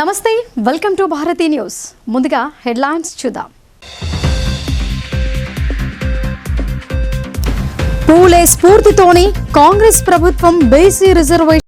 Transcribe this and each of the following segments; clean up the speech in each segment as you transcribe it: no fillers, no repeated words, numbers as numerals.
నమస్తే, welcome to Bharati news. ముందుగా headlines చూద్దాం. పూలే స్ఫూర్తితోనే కాంగ్రెస్ ప్రభుత్వం బీసీ రిజర్వేషన్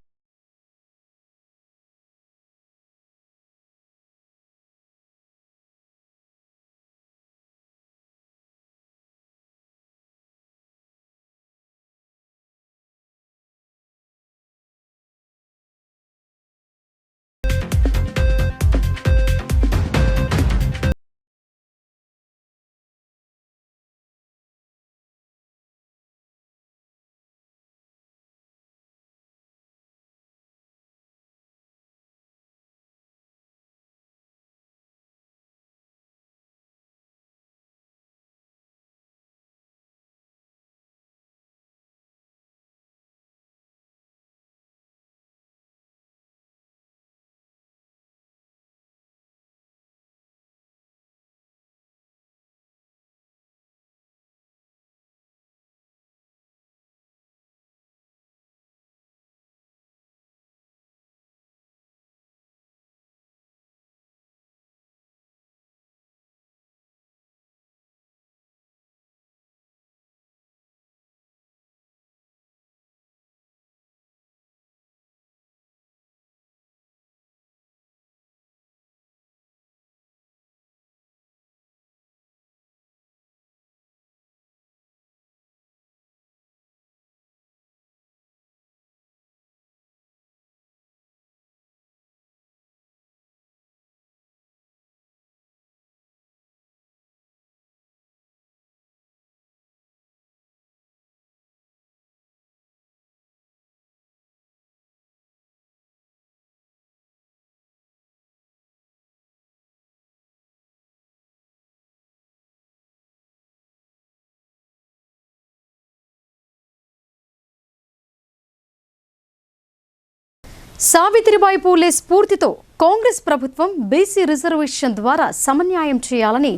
సావిత్రిబాయి పూలే స్ఫూర్తితో కాంగ్రెస్ ప్రభుత్వం బీసీ రిజర్వేషన్ ద్వారా సమన్యాయం చేయాలని,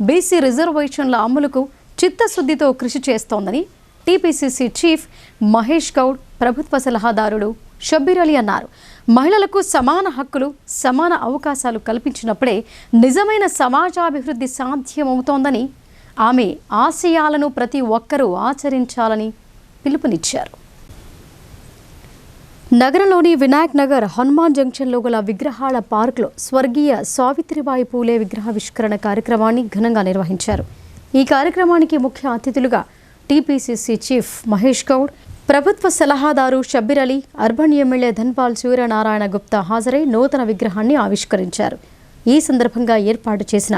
బీసీ రిజర్వేషన్ల అమలుకు చిత్తశుద్ధితో కృషి చేస్తోందని టీపీసీసీ చీఫ్ మహేష్ గౌడ్, ప్రభుత్వ సలహాదారుడు షబ్బీర్ అలీ అన్నారు. మహిళలకు సమాన హక్కులు, సమాన అవకాశాలు కల్పించినప్పుడే నిజమైన సమాజాభివృద్ధి సాధ్యమవుతోందని, ఆమె ఆశయాలను ప్రతి ఒక్కరూ ఆచరించాలని పిలుపునిచ్చారు. నగరంలోని వినాయక్ నగర్, హనుమాన్ జంక్షన్లో గల విగ్రహాల పార్కులో స్వర్గీయ సావిత్రిబాయి పూలే విగ్రహావిష్కరణ కార్యక్రమాన్ని ఘనంగా నిర్వహించారు. ఈ కార్యక్రమానికి ముఖ్య అతిథులుగా టీపీసీసీ చీఫ్ మహేష్ గౌడ్, ప్రభుత్వ సలహాదారు షబ్బీర్ అలీ, అర్బన్ ఎమ్మెల్యే ధన్పాల్ సూర్యనారాయణ గుప్తా హాజరై నూతన విగ్రహాన్ని ఆవిష్కరించారు. ఈ సందర్భంగా ఏర్పాటు చేసిన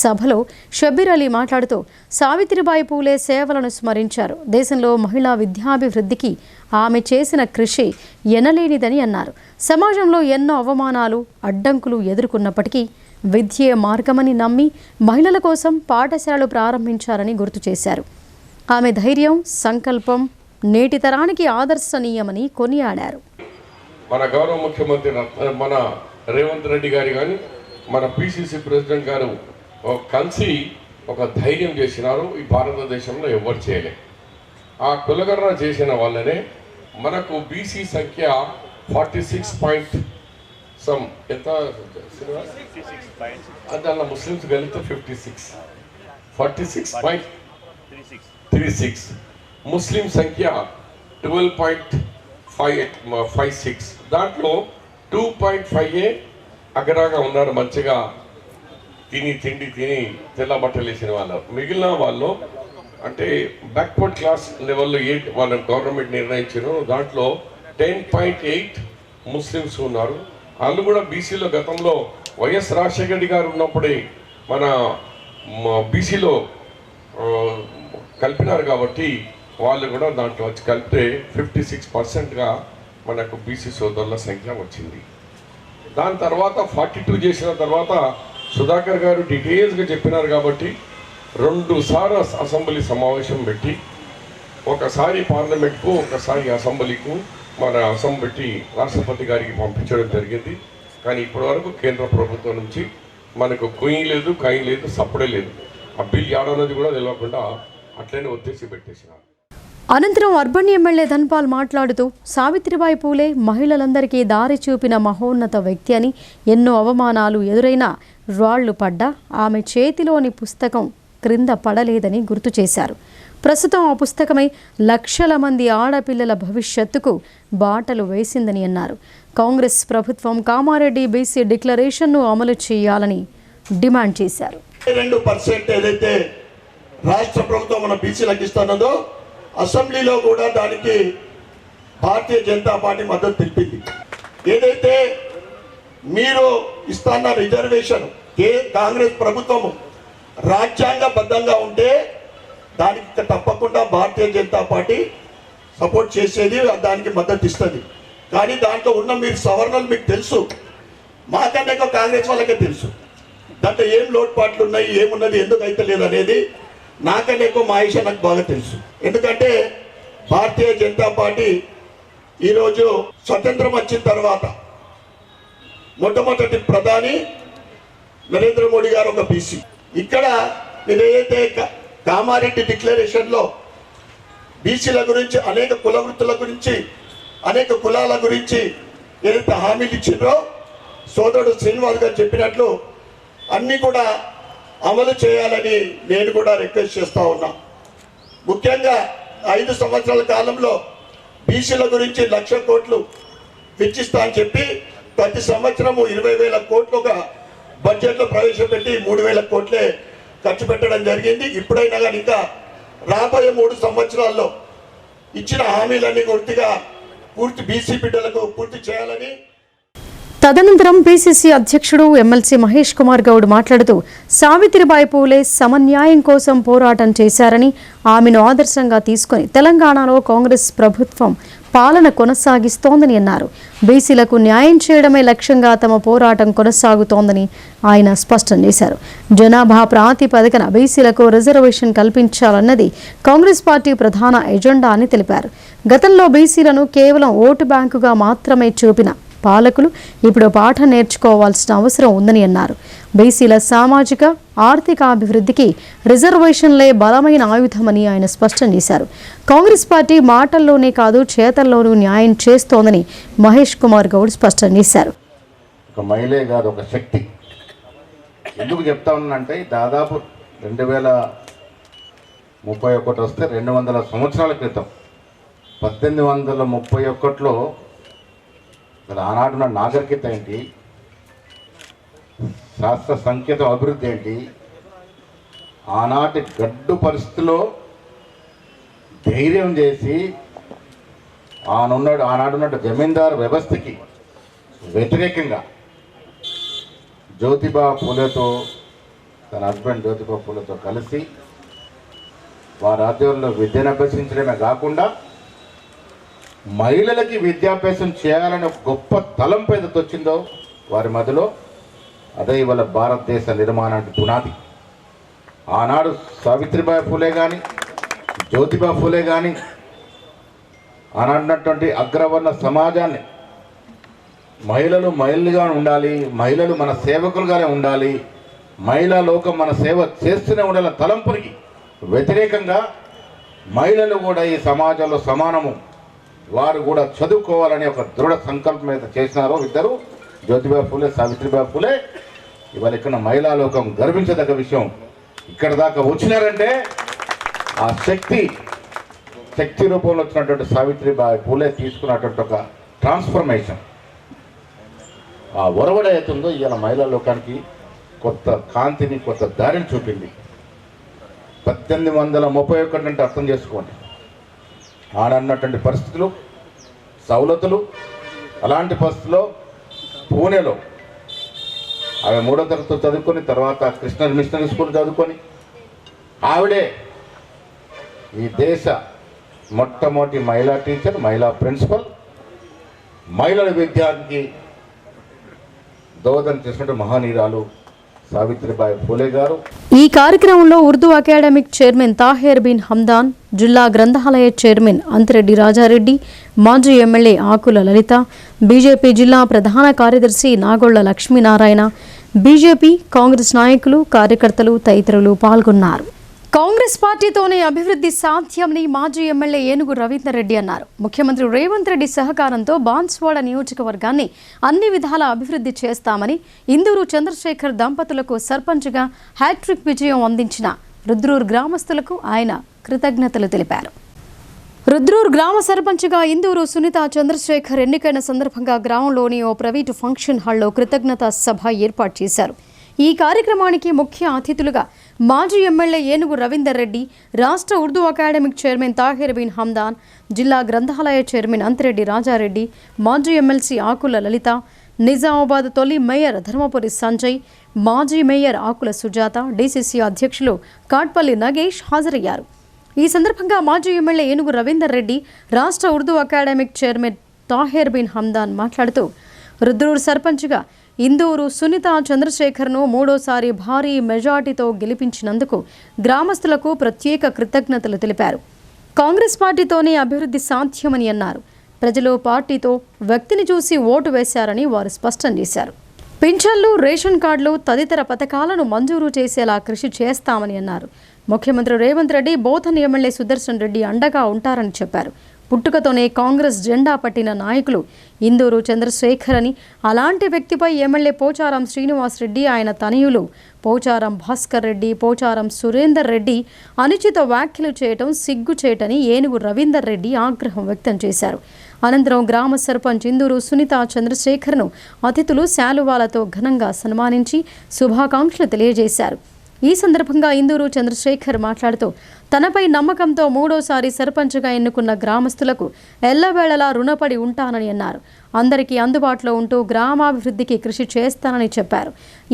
సభలో షబ్బీర్ అలీ మాట్లాడుతూ సావిత్రిబాయి పూలే సేవలను స్మరించారు. దేశంలో మహిళా విద్యాభివృద్ధికి ఆమె చేసిన కృషి ఎనలేనిదని అన్నారు. సమాజంలో ఎన్నో అవమానాలు, అడ్డంకులు ఎదుర్కొన్నప్పటికీ విద్యే మార్గమని నమ్మి మహిళల కోసం పాఠశాలలు ప్రారంభించారని గుర్తు చేశారు. ఆమె ధైర్యం, సంకల్పం నేటి తరానికి ఆదర్శనీయమని కొనియాడారు. మన గౌరవ ముఖ్యమంత్రి మన రేవంత్ రెడ్డి గారు కానీ మన పిసిసి ప్రెసిడెంట్ గారు కలిసి ఒక ధైర్యం చేసినారు. ఈ భారతదేశంలో ఎవరు చేయలే. ఆ కులగణన చేసిన వాళ్ళనే మనకు బీసీ సంఖ్య 46 సమ్ ఎంత అలా ముస్లిమ్స్ కలిగితే 46.36 ముస్లిం సంఖ్య 12.56 దాంట్లో 2.5 అగ్రగా ఉన్నారు. మంచిగా తిని తెల్ల బట్టలు వేసిన వాళ్ళు. మిగిలిన వాళ్ళు అంటే బ్యాక్వర్డ్ క్లాస్ లెవెల్లో 8 వాళ్ళ గవర్నమెంట్ నిర్ణయించారు. దాంట్లో 10.8 ముస్లిమ్స్ ఉన్నారు. వాళ్ళు కూడా బీసీలో గతంలో వైఎస్ రాజశేఖర రెడ్డి గారు ఉన్నప్పుడే మన బీసీలో కలిపినారు కాబట్టి వాళ్ళు కూడా దాంట్లో వచ్చి కలిపితే 56%గా మనకు బీసీ సోదరుల సంఖ్య వచ్చింది. దాని తర్వాత 42 చేసిన తర్వాత సుధాకర్ గారు డీటెయిల్స్గా చెప్పినారు కాబట్టి 2 సార్లు అసెంబ్లీ సమావేశం పెట్టి, ఒకసారి పార్లమెంట్కు, ఒకసారి అసెంబ్లీకు మన అసెంబ్లీ రాష్ట్రపతి గారికి పంపించడం జరిగింది. కానీ ఇప్పటి వరకు కేంద్ర ప్రభుత్వం నుంచి మనకు కొయ్యి లేదు, కాయి లేదు, సప్పుడే లేదు. ఆ బిల్ ఏడన్నది కూడా తెలియకుండా అట్లనే ఒత్తేసి పెట్టేసినారు. అనంతరం అర్బన్ ఎమ్మెల్యే ధన్పాల్ మాట్లాడుతూ సావిత్రిబాయి పూలే మహిళలందరికీ దారి చూపిన మహోన్నత వ్యక్తి అని, ఎన్నో అవమానాలు ఎదురైనా రాళ్లు పడ్డా ఆమె చేతిలోని పుస్తకం క్రింద పడలేదని గుర్తు చేశారు. ప్రస్తుతం ఆ పుస్తకమై లక్షల మంది ఆడపిల్లల భవిష్యత్తుకు బాటలు వేసిందని అన్నారు. కాంగ్రెస్ ప్రభుత్వం కామారెడ్డి బీసీ డిక్లరేషన్ను అమలు చేయాలని డిమాండ్ చేశారు. 2% ఏదైతే రాష్ట్ర ప్రభుత్వం మన బీసీలకు ఇస్తున్నదో అసెంబ్లీలో కూడా దానికి భారతీయ జనతా పార్టీ మద్దతు తెలిపింది. ఏదైతే మీరు ఇస్తున్న రిజర్వేషన్ కాంగ్రెస్ ప్రభుత్వం రాజ్యాంగబద్ధంగా ఉంటే దానికి తప్పకుండా భారతీయ జనతా పార్టీ సపోర్ట్ చేసేది, దానికి మద్దతు ఇస్తుంది. కానీ దాంట్లో ఉన్న మీరు సవరణలు మీకు తెలుసు, మాకన్నా ఎక్కువ కాంగ్రెస్ వాళ్ళకే తెలుసు. దాంట్లో ఏం లోటుపాట్లు ఉన్నాయి, ఏమున్నది, ఎందుకు అయితే లేదు అనేది నాకన్నా ఎక్కువ మా ఆయిషా నాకు బాగా తెలుసు. ఎందుకంటే భారతీయ జనతా పార్టీ ఈరోజు స్వతంత్రం వచ్చిన తర్వాత మొట్టమొదటి ప్రధాని నరేంద్ర మోడీ గారు ఒక బీసీ. ఇక్కడ మీరు ఏదైతే కామారెడ్డి డిక్లరేషన్లో బీసీల గురించి, అనేక కుల వృత్తుల గురించి, అనేక కులాల గురించి ఏదైతే హామీలు ఇచ్చిండ్రో సోదరుడు శ్రీనివాస్ గారు చెప్పినట్లు అన్నీ కూడా అమలు చేయాలని నేను కూడా రిక్వెస్ట్ చేస్తూ ఉన్నా. ముఖ్యంగా 5 సంవత్సరాల కాలంలో బీసీల గురించి 1,00,000 కోట్లు వెచ్చిస్తా అని చెప్పి ప్రతి సంవత్సరము 20,000 కోట్లు ఒక బడ్జెట్లో ప్రవేశపెట్టి 3,000 కోట్లే ఖర్చు పెట్టడం జరిగింది. ఇప్పుడైనా కానీ ఇంకా రాబోయే 3 సంవత్సరాల్లో ఇచ్చిన హామీలన్నీ పూర్తి బీసీ బిడ్డలకు పూర్తి చేయాలని. తదనంతరం పీసీసీ అధ్యక్షుడు ఎమ్మెల్సీ మహేష్ కుమార్ గౌడ్ మాట్లాడుతూ సావిత్రిబాయి పూలే సమన్యాయం కోసం పోరాటం చేశారని, ఆమెను ఆదర్శంగా తీసుకుని తెలంగాణలో కాంగ్రెస్ ప్రభుత్వం పాలన కొనసాగిస్తోందని అన్నారు. బీసీలకు న్యాయం చేయడమే లక్ష్యంగా తమ పోరాటం కొనసాగుతోందని ఆయన స్పష్టం చేశారు. జనాభా ప్రాతిపదికన బీసీలకు రిజర్వేషన్ కల్పించాలన్నది కాంగ్రెస్ పార్టీ ప్రధాన ఎజెండా అని తెలిపారు. గతంలో బీసీలను కేవలం ఓటు బ్యాంకుగా మాత్రమే చూపిన పాలకులు ఇప్పుడు పాఠం నేర్చుకోవాల్సిన అవసరం ఉందని అన్నారు. బీసీల సామాజిక ఆర్థిక అభివృద్ధికి రిజర్వేషన్లే బలమైన ఆయుధమని ఆయన స్పష్టం చేశారు. కాంగ్రెస్ పార్టీ మాటల్లోనే కాదు చేతల్లోనూ న్యాయం చేస్తోందని మహేష్ కుమార్ గౌడ్ స్పష్టం చేశారు. ఒక మహిళే కాదు, ఒక శక్తి. ఎందుకు చెప్తా ఉన్నానంటే దాదాపు 2031 వస్తే 200 సంవత్సరాల క్రితం 1831లో ఆనాడున్న నాగరికత ఏంటి, శాస్త్ర సంకేతం అభివృద్ధి ఏంటి, ఆనాటి గడ్డు పరిస్థితిలో ధైర్యం చేసి ఆనాడున్న జమీందారు వ్యవస్థకి వ్యతిరేకంగా జ్యోతిబా పూలేతో, తన హస్బెండ్ జ్యోతిబా పూలేతో కలిసి వారి ఆధ్వర్యంలో విద్యను అభ్యసించడమే కాకుండా మహిళలకి విద్యాభ్యాసం చేయాలని ఒక గొప్ప తలంపు ఏదైతే వచ్చిందో వారి మధ్యలో, అదే ఇవాళ భారతదేశ నిర్మాణానికి పునాది. ఆనాడు సావిత్రిబాయి పూలే కానీ, జ్యోతిబా పూలే కానీ ఆనాడున్నటువంటి అగ్రవర్ణ సమాజాన్ని మహిళలుగా ఉండాలి, మహిళలు మన సేవకులుగానే ఉండాలి, మహిళా లోకం మన సేవ చేస్తూనే ఉండాలి తలంపునికి వ్యతిరేకంగా మహిళలు కూడా ఈ సమాజంలో సమానము, వారు కూడా చదువుకోవాలని ఒక దృఢ సంకల్పం మీద చేసినారో ఇద్దరు, జ్యోతిబా పూలే, సావిత్రిబాయి పూలే. ఇవాళ ఇక్కడ మహిళా లోకం గర్వించదగ్గ విషయం. ఇక్కడ దాకా వచ్చినారంటే ఆ శక్తి రూపంలో వచ్చినటువంటి సావిత్రిబాయి పూలే తీసుకున్నటువంటి ఒక ట్రాన్స్ఫర్మేషన్, ఆ ఒరవడ అవుతుందో ఇవాళ మహిళా లోకానికి కొత్త కాంతిని, కొత్త దారిని చూపింది. 1831 అంటే అర్థం చేసుకోండి. ఆడన్నటువంటి పరిస్థితులు, సౌలతులు, అలాంటి పరిస్థితుల్లో పూణేలో ఆమె 3వ తరగతి చదువుకొని తర్వాత కృష్ణ మిషనరీ స్కూల్ చదువుకొని ఆవిడే ఈ దేశ మొట్టమొదటి మహిళా టీచర్, మహిళా ప్రిన్సిపల్, మహిళల విద్యానికి దోహదం చేసినట్టు మహానీయురాలు సావిత్రిబాయి పూలే గారు. ఈ కార్యక్రమంలో ఉర్దూ అకాడమిక్ చైర్మన్ తాహేర్ బిన్ హమ్దాన్, జిల్లా గ్రంథాలయ చైర్మన్ అంతిరెడ్డి రాజారెడ్డి, మాజీ ఎమ్మెల్యే ఆకుల లలిత, బీజేపీ జిల్లా ప్రధాన కార్యదర్శి నాగొళ్ల లక్ష్మీనారాయణ, బీజేపీ, కాంగ్రెస్ నాయకులు, కార్యకర్తలు తదితరులు పాల్గొన్నారు. కాంగ్రెస్ పార్టీతోనే అభివృద్ధి సాధ్యమని మాజీ ఎమ్మెల్యే ఏనుగు రవీందర్ రెడ్డి అన్నారు. ముఖ్యమంత్రి రేవంత్ రెడ్డి సహకారంతో బాన్స్వాడ నియోజకవర్గాన్ని అన్ని విధాలా అభివృద్ధి చేస్తామని ఇందూరు చంద్రశేఖర్ దంపతులకు సర్పంచ్గా హ్యాట్రిక్ విజయం అందించిన రుద్రూర్ గ్రామస్తులకు ఆయన కృతజ్ఞతలు తెలిపారు. రుద్రూర్ గ్రామ సర్పంచ్గా ఇందూరు సునీత చంద్రశేఖర్ ఎన్నికైన సందర్భంగా గ్రామంలోని ఓ ప్రైవేటు ఫంక్షన్ హాల్లో కృతజ్ఞతా సభ ఏర్పాటు చేశారు. ఈ కార్యక్రమానికి ముఖ్య అతిథులుగా మాజీ ఎమ్మెల్యే ఏనుగు రవీందర్ రెడ్డి, రాష్ట్ర ఉర్దూ అకాడమిక్ చైర్మన్ తాహిర్ బిన్ హమ్దాన్, జిల్లా గ్రంథాలయ చైర్మన్ అంతిరెడ్డి రాజారెడ్డి, మాజీ ఎమ్మెల్సీ ఆకుల లలిత, నిజామాబాద్ తొలి మేయర్ ధర్మపురి సంజయ్, మాజీ మేయర్ ఆకుల సుజాత, డీసీసీ అధ్యక్షులు కాట్పల్లి నగేష్ హాజరయ్యారు. ఈ సందర్భంగా మాజీ ఎమ్మెల్యే ఏనుగు రవీందర్ రెడ్డి, రాష్ట్ర ఉర్దూ అకాడమిక్ చైర్మన్ తాహిర్ బిన్ హమ్దాన్ మాట్లాడుతూ రుద్రూర్ సర్పంచ్గా ఇందూరు సునీత చంద్రశేఖర్ను మూడోసారి భారీ మెజార్టీతో గెలిపించినందుకు గ్రామస్తులకు ప్రత్యేక కృతజ్ఞతలు తెలిపారు. కాంగ్రెస్ పార్టీతోనే అభివృద్ధి సాధ్యమని అన్నారు. ప్రజలు పార్టీతో వ్యక్తిని చూసి ఓటు వేశారని వారు స్పష్టం చేశారు. పింఛన్లు, రేషన్ కార్డులు తదితర పథకాలను మంజూరు చేసేలా కృషి చేస్తామని అన్నారు. ముఖ్యమంత్రి రేవంత్ రెడ్డి, బోధన్ ఎమ్మెల్యే సుదర్శన్ రెడ్డి అండగా ఉంటారని చెప్పారు. పుట్టుకతోనే కాంగ్రెస్ జెండా పట్టిన నాయకులు ఇందూరు చంద్రశేఖర్ అని, అలాంటి వ్యక్తిపై ఎమ్మెల్యే పోచారం శ్రీనివాస్ రెడ్డి, ఆయన తనయులు పోచారం భాస్కర్ రెడ్డి, పోచారం సురేందర్ రెడ్డి అనుచిత వ్యాఖ్యలు చేయటం సిగ్గుచేటని ఏనుగు రవీందర్ రెడ్డి ఆగ్రహం వ్యక్తం చేశారు. అనంతరం గ్రామ సర్పంచ్ ఇందూరు సునీత చంద్రశేఖర్ను అతిథులు శాలువాలతో ఘనంగా సన్మానించి శుభాకాంక్షలు తెలియజేశారు. ఈ సందర్భంగా ఇందూరు చంద్రశేఖర్ మాట్లాడుతూ తనపై నమ్మకంతో మూడోసారి సర్పంచ్గా ఎన్నుకున్న గ్రామస్తులకు ఎల్లవేళలా రుణపడి ఉంటానని అన్నారు. అందరికీ అందుబాటులో ఉంటూ గ్రామాభివృద్ధికి కృషి చేస్తానని చెప్పారు.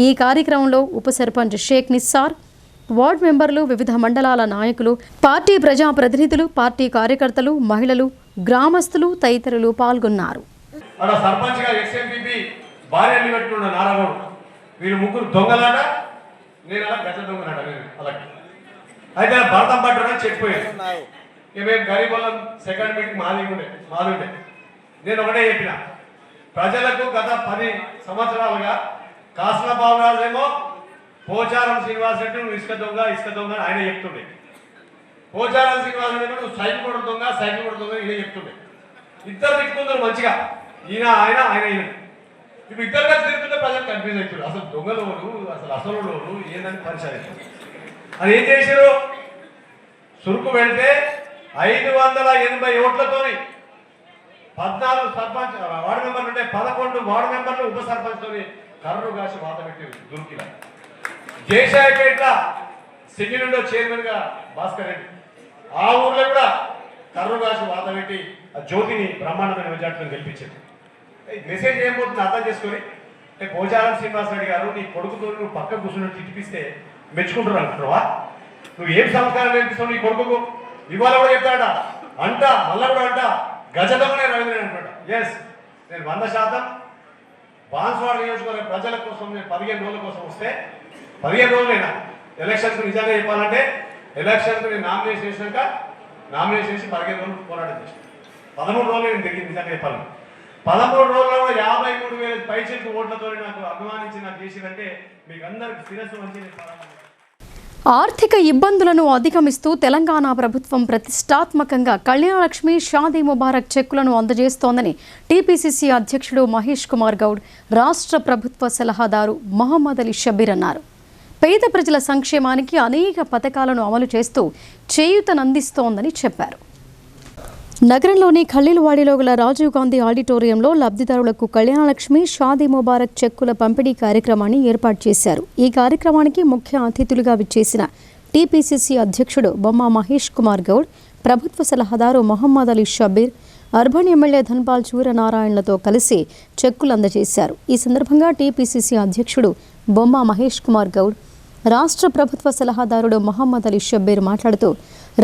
ఈ కార్యక్రమంలో ఉప సర్పంచ్ షేక్ నిస్సార్, వార్డు మెంబర్లు, వివిధ మండలాల నాయకులు, పార్టీ ప్రజాప్రతినిధులు, పార్టీ కార్యకర్తలు, మహిళలు, గ్రామస్తులు తదితరులు పాల్గొన్నారు. నేను అలా గజ దొంగనాట అలా అయితే భరతం పట్టున చెప్పిపోయాను. మేము గరీబ్ వాళ్ళం సెకండ్ మీటింగ్ మాది ఉండే నేను ఒకటే చెప్పిన ప్రజలకు గత 10 సంవత్సరాలుగా కాసుల బాబురాజేమో పోచారం శ్రీనివాస్ రెడ్డి నువ్వు ఇసుక దొంగ ఆయన చెప్తుండే, పోచారం శ్రీనివాస్ రెడ్డి నువ్వు సైకిల్ కూడా దొంగ ఈయన చెప్తుండే. ఇద్దరు తిట్టుకుంటారు మంచిగా, ఈయన ఇప్పుడు ఇద్దరు కలిసి తిరుగుతుంటే ప్రజలు కన్ఫ్యూజ్ అవుతారు. అసలు దొంగలోరు అసలు ఏందని పరిశీలి అది ఏం చేశారు. సురుకు పెడితే 580 ఓట్లతోని 14 సర్పంచ్ వార్డు మెంబర్లు ఉంటే 11 వార్డు మెంబర్లు ఉప సర్పంచ్తో కర్రు కాసి వాత పెట్టారు. దుర్కిలా జయశాయపేట సింగిలుండో చైర్మన్గా భాస్కర్ రెడ్డి, ఆ ఊర్లో కూడా కర్రు కాసి వాత పెట్టి ఆ జ్యోతిని బ్రహ్మాండమైన మెజార్టీని గెలిపించారు. మెసేజ్ ఏం పోతుంది అర్థం చేసుకొని, పోచారం శ్రీనివాస్ రెడ్డి గారు నీ కొడుకుతో నువ్వు పక్క కూర్చున్నట్టు తిప్పిస్తే మెచ్చుకుంటున్నావు అనుకుంటున్నావా? నువ్వు ఏం సంస్కారం నేర్పిస్తావు నీ కొడుకుకు? ఇవాళ కూడా చెప్తాడ మళ్ళా కూడా గజదొంగనే రవీంద్ర అంటాడు. ఎస్, నేను 100% బాన్స్వాడ నియోజకవర్గ ప్రజల కోసం నేను 15 రోజుల కోసం వస్తే 15 రోజులైనా ఎలక్షన్కు నిజంగా చెప్పాలంటే ఎలక్షన్కు నేను నామినేషన్ చేసినాక నామినేషన్ చేసి 15 రోజులు పోరాటం చేసిన 13 రోజులు నేను తిరిగి నిజంగా చెప్పాలని 13 రోజుల్లో 53,000 పైచిలకు ఓట్లతో నాకు అభిమానించి నాకు చేసిందంటే మీకు అందరికి శిరస్సు మంచి. ఆర్థిక ఇబ్బందులను అధిగమిస్తూ తెలంగాణ ప్రభుత్వం ప్రతిష్టాత్మకంగా కళ్యాణలక్ష్మి, షాదీ ముబారక్ చెక్కులను అందజేస్తోందని టీపీసీసీ అధ్యక్షుడు మహేష్ కుమార్ గౌడ్, రాష్ట్ర ప్రభుత్వ సలహాదారు మొహమ్మద్ అలీ షబీర్ అన్నారు. పేద ప్రజల సంక్షేమానికి అనేక పథకాలను అమలు చేస్తూ చేయూతనందిస్తోందని చెప్పారు. నగరంలోని ఖలీల్వాడిలో గల రాజీవ్ గాంధీ ఆడిటోరియంలో లబ్ధిదారులకు కళ్యాణలక్ష్మి, షాదీ ముబారక్ చెక్కుల పంపిణీ కార్యక్రమాన్ని ఏర్పాటు చేశారు. ఈ కార్యక్రమానికి ముఖ్య అతిథులుగా విచ్చేసిన టీపీసీసీ అధ్యక్షుడు బొమ్మ మహేష్ కుమార్ గౌడ్, ప్రభుత్వ సలహాదారు మొహమ్మద్ అలీ షబీర్, అర్బన్ ఎమ్మెల్యే ధన్పాల్ సూర్యనారాయణలతో కలిసి చెక్కులు అందజేశారు. ఈ సందర్భంగా టీపీసీసీ అధ్యక్షుడు బొమ్మ మహేష్ కుమార్ గౌడ్, రాష్ట్ర ప్రభుత్వ సలహాదారుడు మొహమ్మద్ అలీ షబీర్ మాట్లాడుతూ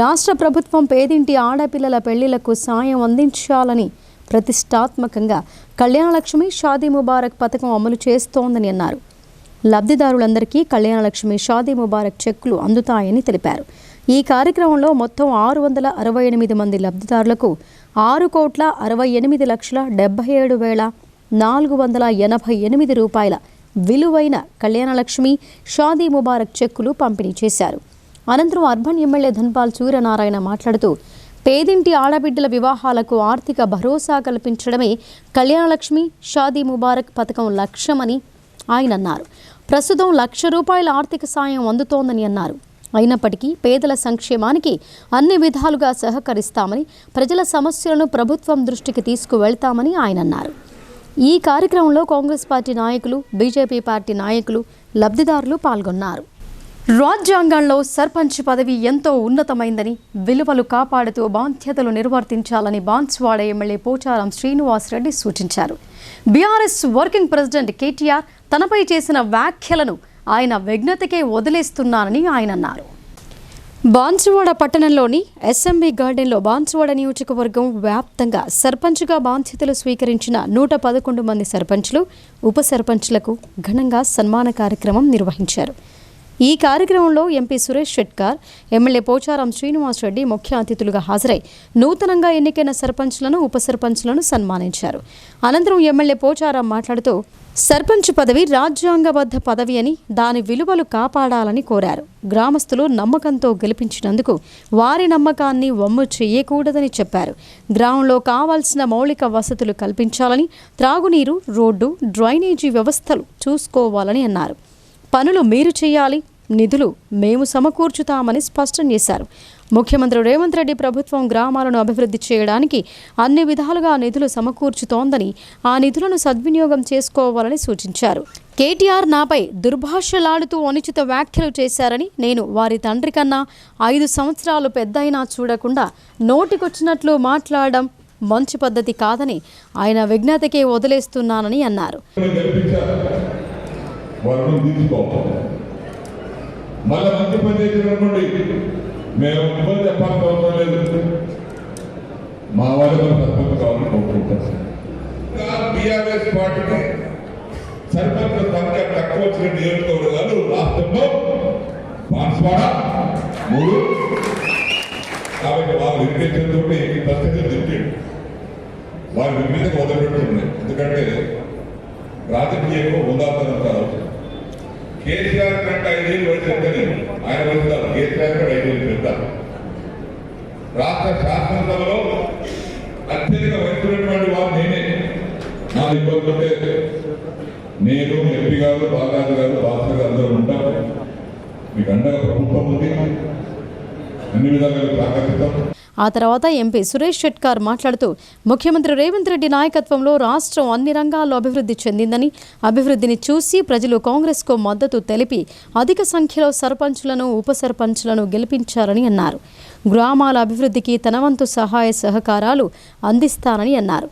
రాష్ట్ర ప్రభుత్వం పేదింటి ఆడపిల్లల పెళ్లిళ్లకు సాయం అందించాలని ప్రతిష్టాత్మకంగా కళ్యాణలక్ష్మి, షాదీ ముబారక్ పథకం అమలు చేస్తోందని అన్నారు. లబ్ధిదారులందరికీ కళ్యాణలక్ష్మి, షాదీ ముబారక్ చెక్కులు అందుతాయని తెలిపారు. ఈ కార్యక్రమంలో మొత్తం 668 మంది లబ్ధిదారులకు 6,67,487 రూపాయల విలువైన కళ్యాణలక్ష్మి, షాదీ ముబారక్ చెక్కులు పంపిణీ చేశారు. అనంతరం అర్బన్ ఎమ్మెల్యే ధన్పాల్ సూర్యనారాయణ మాట్లాడుతూ పేదింటి ఆడబిడ్డల వివాహాలకు ఆర్థిక భరోసా కల్పించడమే కళ్యాణలక్ష్మి షాదీ ముబారక్ పథకం లక్ష్యమని ఆయన అన్నారు. ప్రస్తుతం ₹1,00,000 ఆర్థిక సాయం అందుతోందని అన్నారు. అయినప్పటికీ పేదల సంక్షేమానికి అన్ని విధాలుగా సహకరిస్తామని, ప్రజల సమస్యలను ప్రభుత్వం దృష్టికి తీసుకువెళ్తామని ఆయన అన్నారు. ఈ కార్యక్రమంలో కాంగ్రెస్ పార్టీ నాయకులు, బీజేపీ పార్టీ నాయకులు, లబ్ధిదారులు పాల్గొన్నారు. రాజ్యాంగంలో సర్పంచ్ పదవి ఎంతో ఉన్నతమైందని, విలువలు కాపాడుతూ బాధ్యతలు నిర్వర్తించాలని బాన్స్వాడ ఎమ్మెల్యే పోచారం శ్రీనివాసరెడ్డి సూచించారు. బీఆర్ఎస్ వర్కింగ్ ప్రెసిడెంట్ కేటీఆర్ తనపై చేసిన వ్యాఖ్యలను ఆయన విజ్ఞతకే వదిలేస్తున్నానని ఆయన అన్నారు. బాన్సువాడ పట్టణంలోని ఎస్ఎంబీ గార్డెన్లో బాన్సువాడ నియోజకవర్గం వ్యాప్తంగా సర్పంచ్గా బాధ్యతలు స్వీకరించిన 111 మంది సర్పంచ్లు, ఉప సర్పంచ్లకు ఘనంగా సన్మాన కార్యక్రమం నిర్వహించారు. ఈ కార్యక్రమంలో ఎంపీ సురేష్ షెట్కార్, ఎమ్మెల్యే పోచారం శ్రీనివాసరెడ్డి ముఖ్య అతిథులుగా హాజరై నూతనంగా ఎన్నికైన సర్పంచ్లను, ఉప సర్పంచ్లను సన్మానించారు. అనంతరం ఎమ్మెల్యే పోచారం మాట్లాడుతూ సర్పంచ్ పదవి రాజ్యాంగబద్ధ పదవి అని, దాని విలువలు కాపాడాలని కోరారు. గ్రామస్తులు నమ్మకంతో గెలిపించినందుకు వారి నమ్మకాన్ని వమ్ము చేయకూడదని చెప్పారు. గ్రామంలో కావాల్సిన మౌలిక వసతులు కల్పించాలని, త్రాగునీరు, రోడ్డు, డ్రైనేజీ వ్యవస్థలు చూసుకోవాలని అన్నారు. పనులు మీరు చేయాలి, నిధులు మేము సమకూర్చుతామని స్పష్టం చేశారు. ముఖ్యమంత్రి రేవంత్ రెడ్డి ప్రభుత్వం గ్రామాలను అభివృద్ధి చేయడానికి అన్ని విధాలుగా నిధులు సమకూర్చుతోందని, ఆ నిధులను సద్వినియోగం చేసుకోవాలని సూచించారు. కేటీఆర్ నాపై దుర్భాషలాడుతూ అనుచిత వ్యాఖ్యలు చేశారని, నేను వారి తండ్రి కన్నా 5 సంవత్సరాలు పెద్దయినా చూడకుండా నోటికొచ్చినట్లు మాట్లాడడం మంచి పద్ధతి కాదని ఆయన విజ్ఞతకే వదిలేస్తున్నానని అన్నారు. వాళ్ళను తీసుకోవాలి. మళ్ళీ మంచి పని చేసినటువంటి మేము ఇబ్బంది చెప్పాల్సిన అవసరం లేదు. మా వాళ్ళు సర్పంచ్ కావాలని కోరుకుంటారు. బీఆర్ఎస్ పార్టీకి సర్పంచ్ సంఖ్య తక్కువ వచ్చిన నియోజకవర్గాలు రాష్ట్రంలో బాన్స్వాడ 3. కాబట్టి వాళ్ళు నిర్ణయించడంతో పరిస్థితులు తిప్పాడు. వారి విపరీతంగా వదిలిపెట్టున్నాయి. ఎందుకంటే రాజకీయంలో ఉందాల్సిన కేసీఆర్ కంటే 5 ఏళ్ళు వయసు ఆయన వస్తారు. కేసీఆర్ కంటే 5 ఏళ్ళు పెడతారు. రాష్ట్ర శాసనసభలో అత్యధిక వయసున్నటువంటి వారు నేనే. నా ఇబ్బంది ఉంటే నేను, ఎంపీ గారు, బాలాజీ గారు, భాస్కర్ గారు అందరూ ఉంటాం. మీకు అండగా ప్రభుత్వం ఉంది, అన్ని విధాలుగా సహకరిస్తాం. ఆ తర్వాత ఎంపీ సురేష్ షెట్కార్ మాట్లాడుతూ ముఖ్యమంత్రి రేవంత్ రెడ్డి నాయకత్వంలో రాష్ట్రం అన్ని రంగాల్లో అభివృద్ధి చెందిందని, అభివృద్ధిని చూసి ప్రజలు కాంగ్రెస్కు మద్దతు తెలిపి అధిక సంఖ్యలో సర్పంచ్లను, ఉప సర్పంచ్లను గెలిపించారని అన్నారు. గ్రామాల అభివృద్ధికి తన వంతు సహాయ సహకారాలు అందిస్తానని అన్నారు.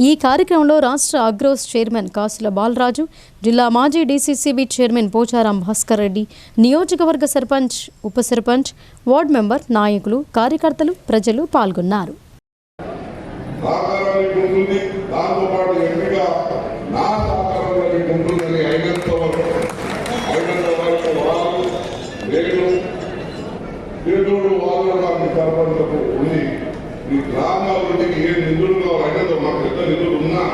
ఈ కార్యక్రమంలో రాష్ట్ర అగ్రోస్ చైర్మన్ కాసుల బాలరాజు, జిల్లా మాజీ డీసీసీబీ చైర్మన్ పోచారం భాస్కర్ రెడ్డి, నియోజకవర్గ సర్పంచ్, ఉప సర్పంచ్, వార్డు మెంబర్, నాయకులు, కార్యకర్తలు, ప్రజలు పాల్గొన్నారు. ఈ గ్రామాభివృద్ధికి ఏ నిధులు కావాలంటే మాకు పెద్ద నిధులు ఉన్నా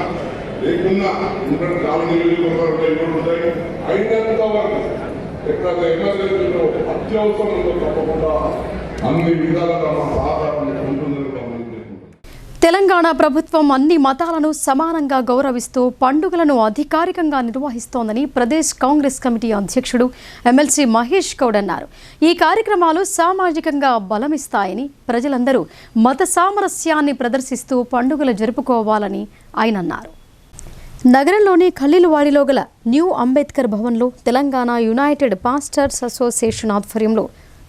లేకున్నా ఎందుకంటే చాలా నిధులు ఉంటాయి. అయినంత వరకు ఎక్కడ ఎమర్జెన్సీలో అత్యవసరంలో తప్పకుండా అన్ని విధాలుగా మా సహకారం ఉంటుందని. తెలంగాణ ప్రభుత్వం అన్ని మతాలను సమానంగా గౌరవిస్తూ పండుగలను అధికారికంగా నిర్వహిస్తోందని ప్రదేశ్ కాంగ్రెస్ కమిటీ అధ్యక్షుడు ఎమ్మెల్సీ మహేష్ గౌడ్ అన్నారు. ఈ కార్యక్రమాలు సామాజికంగా బలమిస్తాయని, ప్రజలందరూ మత సామరస్యాన్ని ప్రదర్శిస్తూ పండుగలు జరుపుకోవాలని ఆయన అన్నారు. నగరంలోని ఖలీలువాడిలో గల న్యూ అంబేద్కర్ భవన్లో తెలంగాణ యునైటెడ్ పాస్టర్స్ అసోసియేషన్ ఆధ్వర్యంలో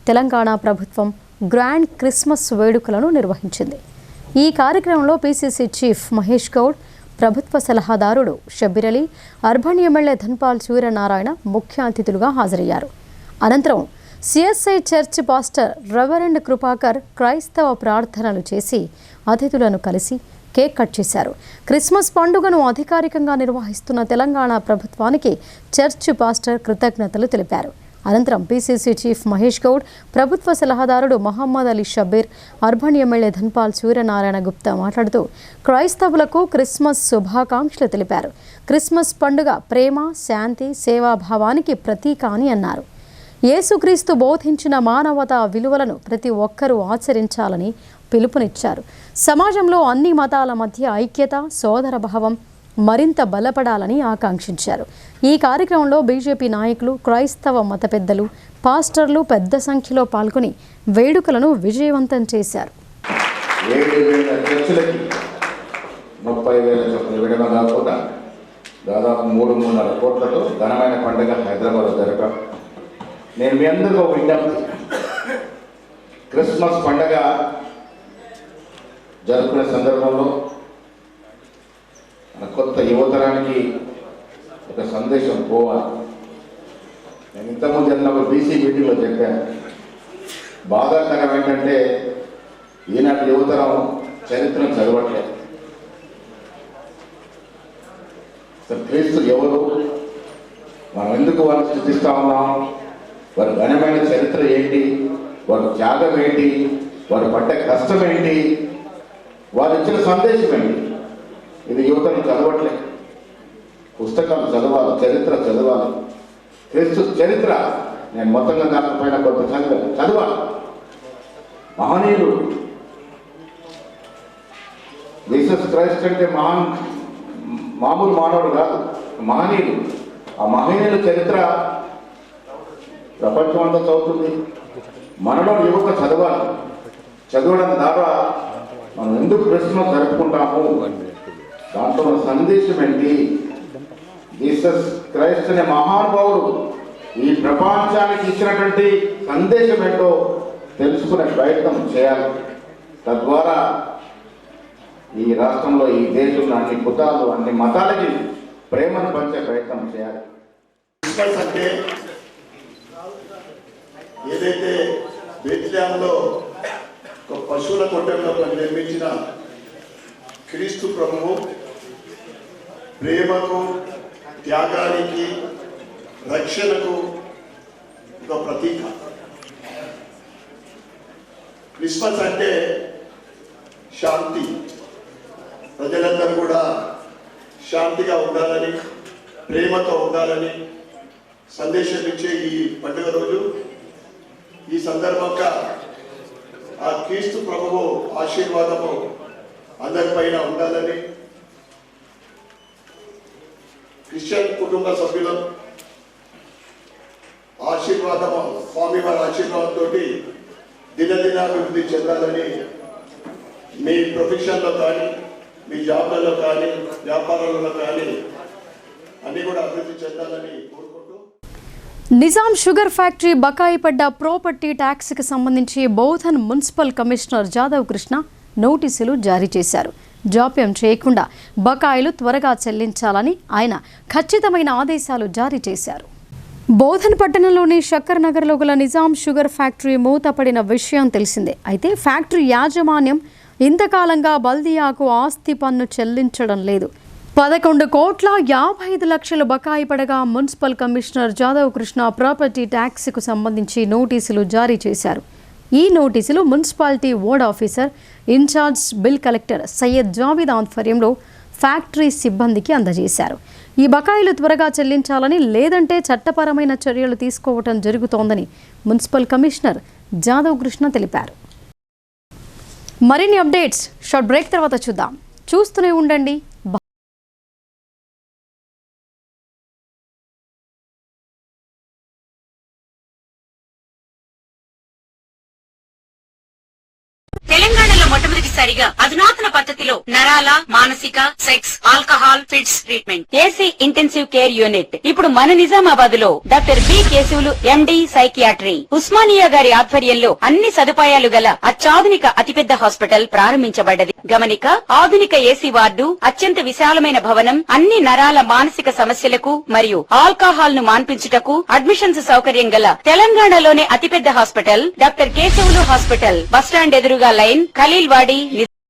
తెలంగాణ ప్రభుత్వం గ్రాండ్ క్రిస్మస్ వేడుకలను నిర్వహించింది. ఈ కార్యక్రమంలో పీసీసీ చీఫ్ మహేష్ గౌడ్, ప్రభుత్వ సలహాదారుడు షబ్బీర్ అలీ, అర్బన్ ఎమ్మెల్యే ధన్పాల్ సూర్యనారాయణ ముఖ్య అతిథులుగా హాజరయ్యారు. అనంతరం CSI church pastor reverend Krupakar క్రైస్తవ ప్రార్థనలు చేసి అతిథులను కలిసి కేక్ కట్ చేశారు. క్రిస్మస్ పండుగను అధికారికంగా నిర్వహిస్తున్న తెలంగాణ ప్రభుత్వానికి చర్చ్ పాస్టర్ కృతజ్ఞతలు తెలిపారు. అనంతరం పీసీసీ చీఫ్ మహేష్ గౌడ్, ప్రభుత్వ సలహాదారుడు మహమ్మద్ అలీ షబ్బీర్, అర్బన్ ఎమ్మెల్యే ధన్పాల్ సూర్యనారాయణ గుప్తా మాట్లాడుతూ క్రైస్తవులకు క్రిస్మస్ శుభాకాంక్షలు తెలిపారు. క్రిస్మస్ పండుగ ప్రేమ, శాంతి, సేవాభావానికి ప్రతీక అని అన్నారు. యేసుక్రీస్తు బోధించిన మానవతా విలువలను ప్రతి ఒక్కరూ ఆచరించాలని పిలుపునిచ్చారు. సమాజంలో అన్ని మతాల మధ్య ఐక్యత, సోదరభావం మరింత బలపడాలని ఆకాంక్షించారు. ఈ కార్యక్రమంలో బీజేపీ నాయకులు, క్రైస్తవ మత పెద్దలు, పాస్టర్లు పెద్ద సంఖ్యలో పాల్గొని వేడుకలను విజయవంతం చేశారు. 7,000 చర్చలకి 30,000 చొప్పున ఇవ్వడం కాకుండా దాదాపు 3.5 కోట్లతో ఘనమైన పండుగ హైదరాబాద్లో జరపడం. నేను మీ అందరికీ ఒక విజ్ఞప్తి, క్రిస్మస్ పండుగ జరుపుకునే సందర్భంలో మన కొత్త యువతరానికి ఒక సందేశం పోవాలి. నేను ఇంతకుముందు జరిగినప్పుడు బీసీ మీటింగ్లో చెప్పాను, బాధాకరం ఏంటంటే ఈనాటి యువతరం చరిత్రను చదవట్లేదు. క్రీస్తు ఎవరు, మనం ఎందుకు వారిని స్థుతిస్తా ఉన్నాం, వారి ఘనమైన చరిత్ర ఏంటి, వారి త్యాగం ఏంటి, వారు పడ్డ కష్టం ఏంటి, వారు ఇచ్చిన సందేశం ఏంటి, ఇది యువతను చదవట్లేదు. పుస్తకాలు చదవాలి, చరిత్ర చదవాలి. క్రీస్తు చరిత్ర నేను మొత్తంగా కాకపోయినా కొంత చదవాలి. మహనీయులు, జీసస్ క్రైస్ట్ అంటే మామూలు మానవుడు కాదు, మహనీయులు. ఆ మహనీయుల చరిత్ర ప్రపంచం అంతా చదువుతుంది. మనలో యువత చదవాలి. చదవడం ద్వారా మనం ఎందుకు క్రిస్మస్ జరుపుకుంటాము, దాంట్లో మన సందేశం ఏంటి, జీసస్ క్రైస్ట్ అనే మహానుభావుడు ఈ ప్రపంచానికి ఇచ్చినటువంటి సందేశం ఏంటో తెలుసుకునే ప్రయత్నం చేయాలి. తద్వారా ఈ రాష్ట్రంలో, ఈ దేశంలో అన్ని కుతాలు, అన్ని మతాలకి ప్రేమను పంచే ప్రయత్నం చేయాలి. క్రిస్మస్ అంటే ఏదైతే బెత్లెహేములో ఒక పశువుల కొట్టంలో నిర్మించిన క్రీస్తు ప్రభువు ప్రేమకు, త్యాగానికి, రక్షణకు ఒక ప్రతీక. క్రిస్మస్ అంటే శాంతి, ప్రజలందరూ కూడా శాంతిగా ఉండాలని, ప్రేమతో ఉండాలని సందేశం ఇచ్చే ఈ పండుగ రోజు. ఈ సందర్భంగా ఆ క్రీస్తు ప్రభువు ఆశీర్వాదము అందరిపైన ఉండాలని, క్రిస్టియన్ కుటుంబ సభ్యుల ఆశీర్వాదము, స్వామివారి ఆశీర్వాదంతో దినదినాభివృద్ధి చెందాలని, మీ ప్రొఫెషన్లో కానీ, మీ జాబ్లలో కానీ, వ్యాపారాలలో కానీ అన్నీ కూడా అభివృద్ధి చెందాలని కోరుకుంటూ, నిజాం షుగర్ ఫ్యాక్టరీ బకాయి పడ్డ ప్రాపర్టీ ట్యాక్స్కి సంబంధించి బౌధన్ మున్సిపల్ కమిషనర్ జాదవ్ కృష్ణ నోటీసులు జారీ చేశారు. జాప్యం చేయకుండా బకాయిలు త్వరగా చెల్లించాలని ఆయన ఖచ్చితమైన ఆదేశాలు జారీ చేశారు. బౌధన్ పట్టణంలోని షక్కర్ నగర్లో గల నిజాం షుగర్ ఫ్యాక్టరీ మూతపడిన విషయం తెలిసిందే. అయితే ఫ్యాక్టరీ యాజమాన్యం ఇంతకాలంగా బల్దియాకు ఆస్తి పన్ను చెల్లించడం లేదు. 11,55,00,000 బకాయి పడగా municipal commissioner Jadhav Krishna property ట్యాక్స్కు సంబంధించి నోటీసులు జారీ చేశారు. ఈ నోటీసులు municipality ward officer, in charge bill collector Syed Javeed ఆధ్వర్యంలో ఫ్యాక్టరీ సిబ్బందికి అందజేశారు. ఈ బకాయిలు త్వరగా చెల్లించాలని, లేదంటే చట్టపరమైన చర్యలు తీసుకోవటం జరుగుతోందని మున్సిపల్ కమిషనర్ జాదవ్ కృష్ణ తెలిపారు. మరిన్ని అప్డేట్స్ షార్ట్ బ్రేక్ తర్వాత చూద్దాం. చూస్తూనే ఉండండి. తెలంగాణలో మొట్టమొదటిసారిగా అధునాతన పద్ధతిలో నరాల, మానసిక, sex, alcohol, fits treatment, AC intensive care unit ఇప్పుడు మన నిజామాబాద్ లో doctor B Keshavulu MD psychiatry, Osmania గారి ఆధ్వర్యంలో అన్ని సదుపాయాలు గల అత్యాధునిక అతిపెద్ద హాస్పిటల్ ప్రారంభించబడ్డది. గమనిక, ఆధునిక ఏసీ వార్డు, అత్యంత విశాలమైన భవనం, అన్ని నరాల మానసిక సమస్యలకు మరియు ఆల్కహాల్ ను మాన్పించుటకు అడ్మిషన్స్ సౌకర్యం గల తెలంగాణలోనే అతిపెద్ద hospital doctor Keshavulu hospital, bus stand ఎదురుగా లైన్, ఖలీల్వాడి.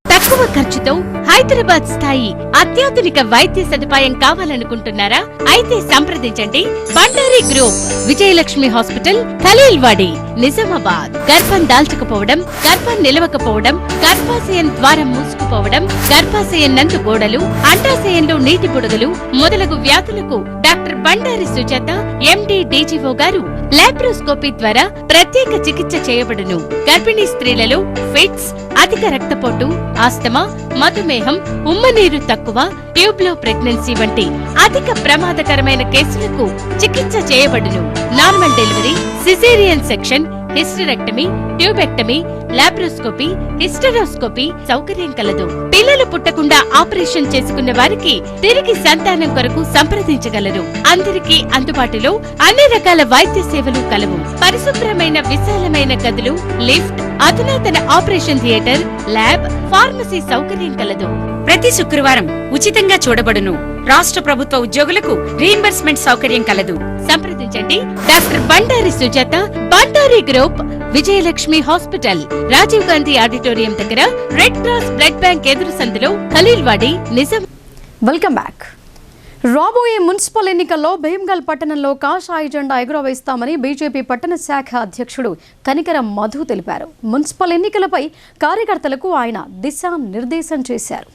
తక్కువ ఖర్చుతో హైదరాబాద్ స్థాయి అత్యాధునిక వైద్య సదుపాయం కావాలనుకుంటున్నారా? అయితే సంప్రదించండి బండారి గ్రూప్, విజయలక్ష్మి హాస్పిటల్, ఖలీల్వాడి. నిజామాబాద్. గర్భం దాల్చకపోవడం, గర్భం నిలవకపోవడం, గర్భాశయం ద్వారం మూసుకుపోవడం, గర్భాశయం నందు గోడలు, అండాశయంలో నీటి బుడగలు మొదలగు వ్యాధులకు డాక్టర్ బండారి సుజాత ఎండి డీజీఓ గారు లాప్రోస్కోపీ ద్వారా ప్రత్యేక చికిత్స చేయబడును. గర్భిణీ స్త్రీలలో ఫిట్స్, అధిక రక్తపోటు, ఆస్తమా, మధుమేహం, ఉమ్మనీరు తక్కువ, ట్యూబ్లో ప్రెగ్నెన్సీ వంటి అధిక ప్రమాదకరమైన కేసులకు చికిత్స చేయబడును. Normal delivery, caesarean section, hysterectomy, tubectomy, laparoscopy, hysteroscopy సౌకర్యం కలదు. పిల్లలు పుట్టకుండా ఆపరేషన్ చేసుకున్న వారికి తిరిగి సంతానం కొరకు సంప్రదించగలరు. అందరికీ అందుబాటులో అన్ని రకాల వైద్య సేవలు కలవు. పరిశుభ్రమైన విశాలమైన గదులు, లిఫ్ట్, అధునాతన ఆపరేషన్ థియేటర్, ల్యాబ్, ఫార్మసీ సౌకర్యం కలదు. ప్రతి శుక్రవారం ఉచితంగా చూడబడును. రాష్ట్ర ప్రభుత్వ ఉద్యోగులకు రీయింబర్స్మెంట్ సౌకర్యం కలదు. సంప్రదించండి doctor Bandari Sujatha, Bandari group, Vijayalakshmi hospital, Rajiv Gandhi auditorium దగ్గర, రెడ్ క్రాస్ బ్లడ్ బ్యాంక్ ఎదురు సందులో, ఖలీల్వాడి, నిజాం. Welcome back. రాబోయే మున్సిపల్ ఎన్నికల్లో భీమ్గల్ పట్టణంలో కాషాయ జెండా ఎగురవేస్తామని బీజేపీ పట్టణ శాఖ అధ్యక్షుడు కనికరం మధు తెలిపారు. మున్సిపల్ ఎన్నికలపై కార్యకర్తలకు ఆయన దిశానిర్దేశం చేశారు.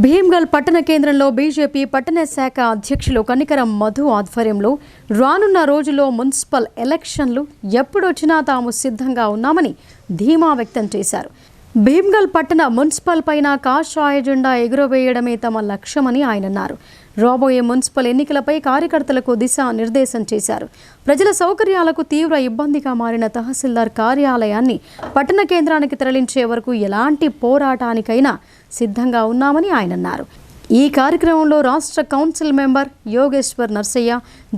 భీమ్గల్ పట్టణ కేంద్రంలో బీజేపీ పట్టణ శాఖ అధ్యక్షులు కనికరం మధు ఆధ్వర్యంలో రానున్న రోజుల్లో మున్సిపల్ ఎలక్షన్లు ఎప్పుడొచ్చినా తాము సిద్ధంగా ఉన్నామని ధీమా వ్యక్తం చేశారు. భీమ్గల్ పట్టణ మున్సిపల్ పైన కాషాయ జెండా ఎగురవేయడమే తమ లక్ష్యమని ఆయన అన్నారు. రాబోయే మున్సిపల్ ఎన్నికలపై కార్యకర్తలకు దిశానిర్దేశం చేశారు. ప్రజల సౌకర్యాలకు తీవ్ర ఇబ్బందిగా మారిన తహసీల్దార్ కార్యాలయాన్ని పట్టణ కేంద్రానికి తరలించే వరకు ఎలాంటి పోరాటానికైనా సిద్ధంగా ఉన్నామని ఆయన అన్నారు. ఈ కార్యక్రమంలో రాష్ట్ర కౌన్సిల్ మెంబర్ యోగేశ్వర్ నర్సయ్య,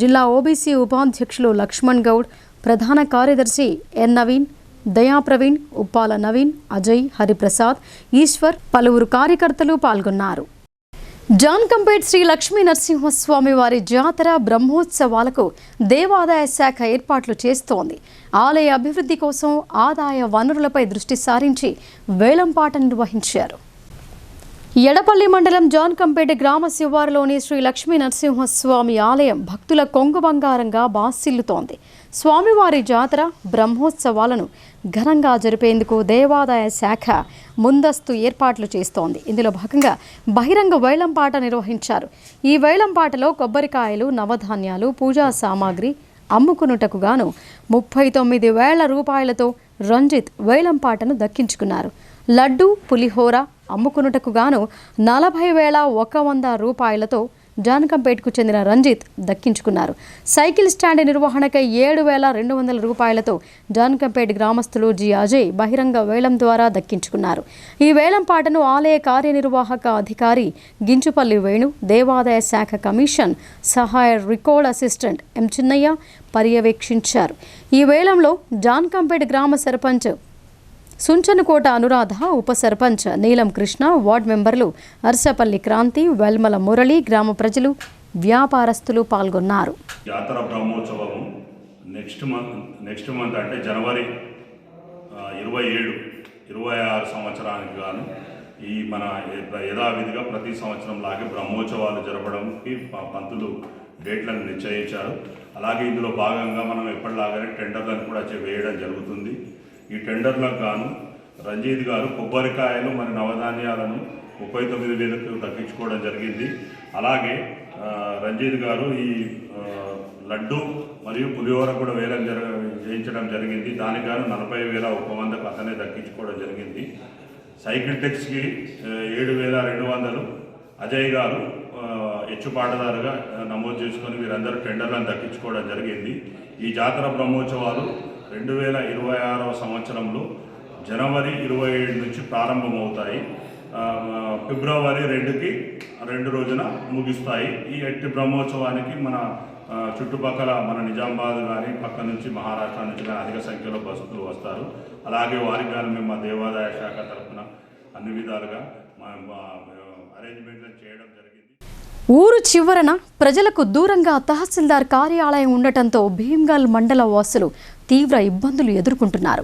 జిల్లా ఓబీసీ ఉపాధ్యక్షులు లక్ష్మణ్ గౌడ్, ప్రధాన కార్యదర్శి ఎన్ నవీన్, దయా ప్రవీణ్, ఉప్పాల నవీన్, అజయ్, హరిప్రసాద్, ఈశ్వర్, పలువురు కార్యకర్తలు పాల్గొన్నారు. జాన్కంపేట్ శ్రీ లక్ష్మీ నరసింహస్వామి వారి జాతర బ్రహ్మోత్సవాలకు దేవాదాయ శాఖ ఏర్పాట్లు చేస్తోంది. ఆలయ అభివృద్ధి కోసం ఆదాయ వనరులపై దృష్టి సారించి వేలంపాట నిర్వహించారు. ఎడపల్లి మండలం జాన్కంపేట గ్రామ శివారులోని శ్రీ లక్ష్మీ నరసింహస్వామి ఆలయం భక్తుల కొంగు బంగారంగా బాసిల్లుతోంది. స్వామివారి జాతర బ్రహ్మోత్సవాలను ఘనంగా జరిపేందుకు దేవాదాయ శాఖ ముందస్తు ఏర్పాట్లు చేస్తోంది. ఇందులో భాగంగా బహిరంగ వేలంపాట నిర్వహించారు. ఈ వేలంపాటలో కొబ్బరికాయలు, నవధాన్యాలు, పూజా సామాగ్రి అమ్ముకునుటకు గాను 39,000 రూపాయలతో రంజిత్ వేలంపాటను దక్కించుకున్నారు. లడ్డు, పులిహోర అమ్ముకునుటకు గాను 40,100 రూపాయలతో జాన్కంపేట్కు చెందిన రంజిత్ దక్కించుకున్నారు. సైకిల్ స్టాండ్ నిర్వహణకై 7,200 రూపాయలతో జాన్కంపేట్ గ్రామస్తులు జి అజయ్ బహిరంగ వేలం ద్వారా దక్కించుకున్నారు. ఈ వేలంపాటను ఆలయ కార్యనిర్వాహక అధికారి గించుపల్లి వేణు, దేవాదాయ శాఖ కమిషన్ సహాయ రికార్డ్ అసిస్టెంట్ ఎం చిన్నయ్య పర్యవేక్షించారు. ఈ వేలంలో జాన్కంపేట్ గ్రామ సర్పంచ్ సుంచనకోట అనురాధ, ఉప సర్పంచ్ నీలం కృష్ణ, వార్డు మెంబర్లు అర్సపల్లి క్రాంతి, వెల్మల మురళి, గ్రామ ప్రజలు, వ్యాపారస్తులు పాల్గొన్నారు. జాతర బ్రహ్మోత్సవము నెక్స్ట్ మంత్ అంటే జనవరి 27-26 సంవత్సరానికి గాను ఈ మన యథావిధిగా ప్రతి సంవత్సరం లాగే బ్రహ్మోత్సవాలు జరపడానికి పంతులు డేట్లను నిశ్చయించారు. అలాగే ఇందులో భాగంగా మనం ఎప్పటిలాగానే టెండర్లను కూడా వేయడం జరుగుతుంది. ఈ టెండర్లకు గాను రంజిత్ గారు కొబ్బరికాయలు మరి నవధాన్యాలను 39,000కు దక్కించుకోవడం జరిగింది. అలాగే రంజిత్ గారు ఈ లడ్డు మరియు పులిహోర కూడా చేయించడం జరిగింది. దానికి గాను 40,100కు అతనే దక్కించుకోవడం జరిగింది. సైకిల్ టెక్స్కి 7,200 అజయ్ గారు హెచ్చుపాటదారుగా నమోదు చేసుకొని వీరందరూ టెండర్లను దక్కించుకోవడం జరిగింది. ఈ జాతర బ్రహ్మోత్సవాలు 2026వ సంవత్సరంలో జనవరి 27 నుంచి ప్రారంభమవుతాయి. ఫిబ్రవరి 2 రోజున ముగిస్తాయి. ఈ ఎట్టి బ్రహ్మోత్సవానికి మన చుట్టుపక్కల మన నిజామాబాద్ కానీ పక్క నుంచి మహారాష్ట్ర నుంచి కానీ అధిక సంఖ్యలో భక్తులు వస్తారు. అలాగే వారికి కానీ మేము మా దేవాదాయ శాఖ తరఫున అన్ని విధాలుగా అరేంజ్మెంట్లు చేయడం జరిగింది. ఊరు చివరన ప్రజలకు దూరంగా తహసీల్దార్ కార్యాలయం ఉండటంతో భీమ్గల్ మండల వాసులు తీవ్ర ఇబ్బందులు ఎదుర్కొంటున్నారు.